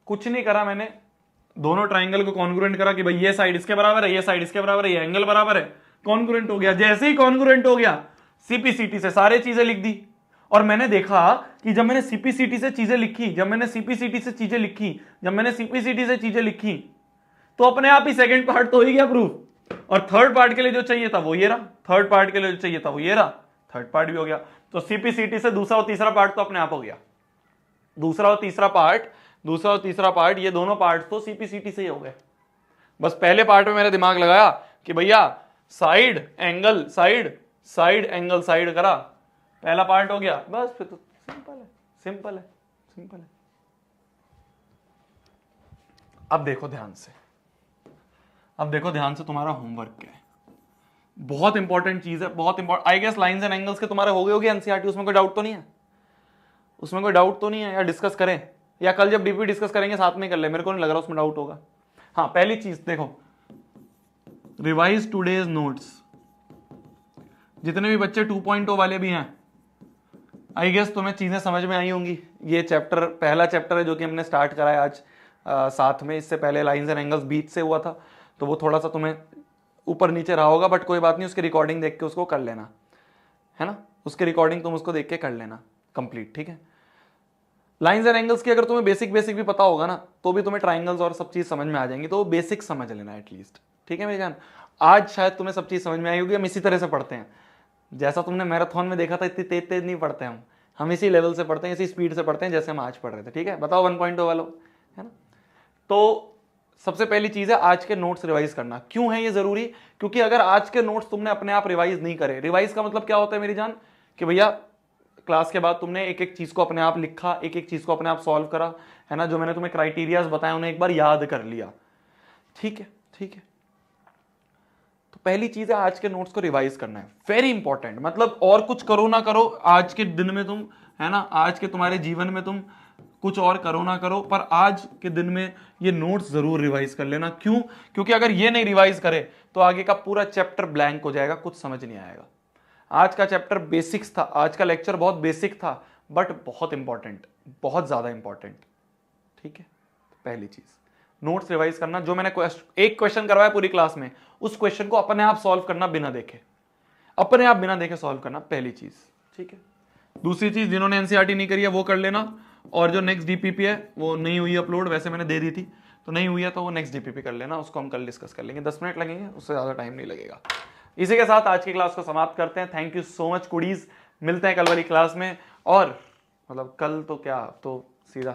कुछ नहीं करा मैंने, दोनों ट्राइंगल को कॉन्ग्रुएंट करा कि भाई ये साइड इसके बराबर है, ये साइड इसके बराबर है, ये एंगल बराबर है, कॉन्ग्रुएंट हो गया। जैसे ही कॉन्ग्रुएंट हो गया, CPCT से सारे चीजें लिख दी। और मैंने देखा कि जब मैंने CPCT से चीजें लिखी, जब मैंने CPCT से चीजें लिखी, जब मैंने CPCT से चीजें लिखी, तो अपने आप ही सेकंड पार्ट तो हो ही गया प्रूफ। और थर्ड पार्ट के लिए जो चाहिए था वो ये रहा, थर्ड पार्ट के लिए जो चाहिए था वो ये रहा, थर्ड पार्ट भी हो गया। तो CPCT से दूसरा और तीसरा पार्ट तो अपने आप हो गया। दूसरा और तीसरा पार्ट, ये दोनों पार्ट तो CPCT से ही हो गए। बस पहले पार्ट में मेरा दिमाग लगाया कि भैया side angle side, side angle side करा, पहला पार्ट हो गया, बस फिर तो सिंपल है, सिंपल है, सिंपल है। अब देखो ध्यान से, अब देखो ध्यान से, तुम्हारा होमवर्क क्या है, बहुत इंपॉर्टेंट चीज है, बहुत important. I guess lines and angles के तुम्हारे हो गए होंगे NCERT, उसमें कोई डाउट तो नहीं है, उसमें कोई डाउट तो नहीं है। या डिस्कस करें, या कल जब DP डिस्कस करेंगे साथ में कर ले, मेरे को नहीं लग रहा उसमें डाउट होगा। हाँ, पहली चीज देखो, रिवाइज टुडेज नोट्स। जितने भी बच्चे 2.0 वाले भी हैं, आई गेस तुम्हें चीजें समझ में आई होंगी। ये चैप्टर पहला चैप्टर है जो कि हमने स्टार्ट करा है आज साथ में। इससे पहले लाइंस एंड एंगल्स बीच से हुआ था, तो वो थोड़ा सा तुम्हें ऊपर नीचे रहा होगा, बट कोई बात नहीं, उसकी रिकॉर्डिंग देख के उसको कर लेना, है ना, उसकी रिकॉर्डिंग तुम उसको देख के कर लेना कंप्लीट, ठीक है। लाइंस एंड एंगल्स की अगर तुम्हें बेसिक भी पता होगा ना, तो भी तुम्हें ट्राइंगल्स और सब चीज समझ में आ जाएंगी, तो वो बेसिक समझ लेना एटलीस्ट, ठीक है मेरी जान। आज शायद तुम्हें सब चीज समझ में आई होगी। हम इसी तरह से पढ़ते हैं, जैसा तुमने मैराथन में देखा था, इतनी तेज तेज नहीं पढ़ते हम इसी लेवल से पढ़ते हैं, इसी स्पीड से पढ़ते हैं जैसे हम आज पढ़ रहे थे, ठीक है। बताओ 1.0 वालों, है ना। तो सबसे पहली चीज है आज के नोट्स रिवाइज करना। क्यों है ये जरूरी? क्योंकि अगर आज के नोट्स तुमने अपने आप रिवाइज नहीं करे, रिवाइज का मतलब क्या होता है मेरी जान, कि भैया क्लास के बाद तुमने एक एक चीज को अपने आप लिखा, एक एक चीज को अपने आप सॉल्व करा, है ना, जो मैंने तुम्हें क्राइटेरियाज बताए उन्हें एक बार याद कर लिया, ठीक है, ठीक है। पहली चीज है आज के नोट्स को रिवाइज करना है, वेरी इंपॉर्टेंट। मतलब और कुछ करो ना करो आज के दिन में तुम, है ना, आज के तुम्हारे जीवन में तुम कुछ और करो ना करो, पर आज के दिन में ये नोट्स जरूर रिवाइज कर लेना। क्यों? क्योंकि अगर ये नहीं रिवाइज करे तो आगे का पूरा चैप्टर ब्लैंक हो जाएगा, कुछ समझ नहीं आएगा। आज का चैप्टर बेसिक्स था, आज का लेक्चर बहुत बेसिक था बट बहुत इंपॉर्टेंट, बहुत ज्यादा इंपॉर्टेंट। ठीक है, पहली चीज नोट्स रिवाइज करना। जो मैंने एक क्वेश्चन करवाया पूरी क्लास में, उस क्वेश्चन को अपने आप सॉल्व करना बिना देखे, अपने आप बिना देखे सॉल्व करना, पहली चीज। ठीक है, दूसरी चीज जिन्होंने एनसीईआरटी नहीं करी है वो कर लेना, और जो नेक्स्ट डीपीपी है वो नहीं हुई अपलोड, वैसे मैंने दे दी थी तो नहीं हुई है तो वो नेक्स्ट डीपीपी कर लेना, उसको हम कल डिस्कस कर लेंगे, 10 मिनट लगेंगे, उससे ज्यादा टाइम नहीं लगेगा। इसी के साथ आज की क्लास को समाप्त करते हैं। थैंक यू सो मच कुडीज, मिलते हैं कल वाली क्लास में। और मतलब कल तो क्या, तो सीधा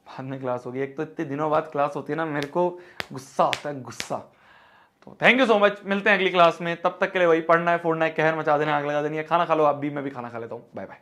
बाद में क्लास होगी। एक तो इतने दिनों बाद क्लास होती है ना, मेरे को गुस्सा आता है, गुस्सा। तो थैंक यू सो मच, मिलते हैं अगली क्लास में। तब तक के लिए वही पढ़ना है, फोड़ना है, कहर मचा देना है, आग लगा देनी है। खाना खा लो आप भी, मैं भी खाना खा लेता हूँ। Bye bye.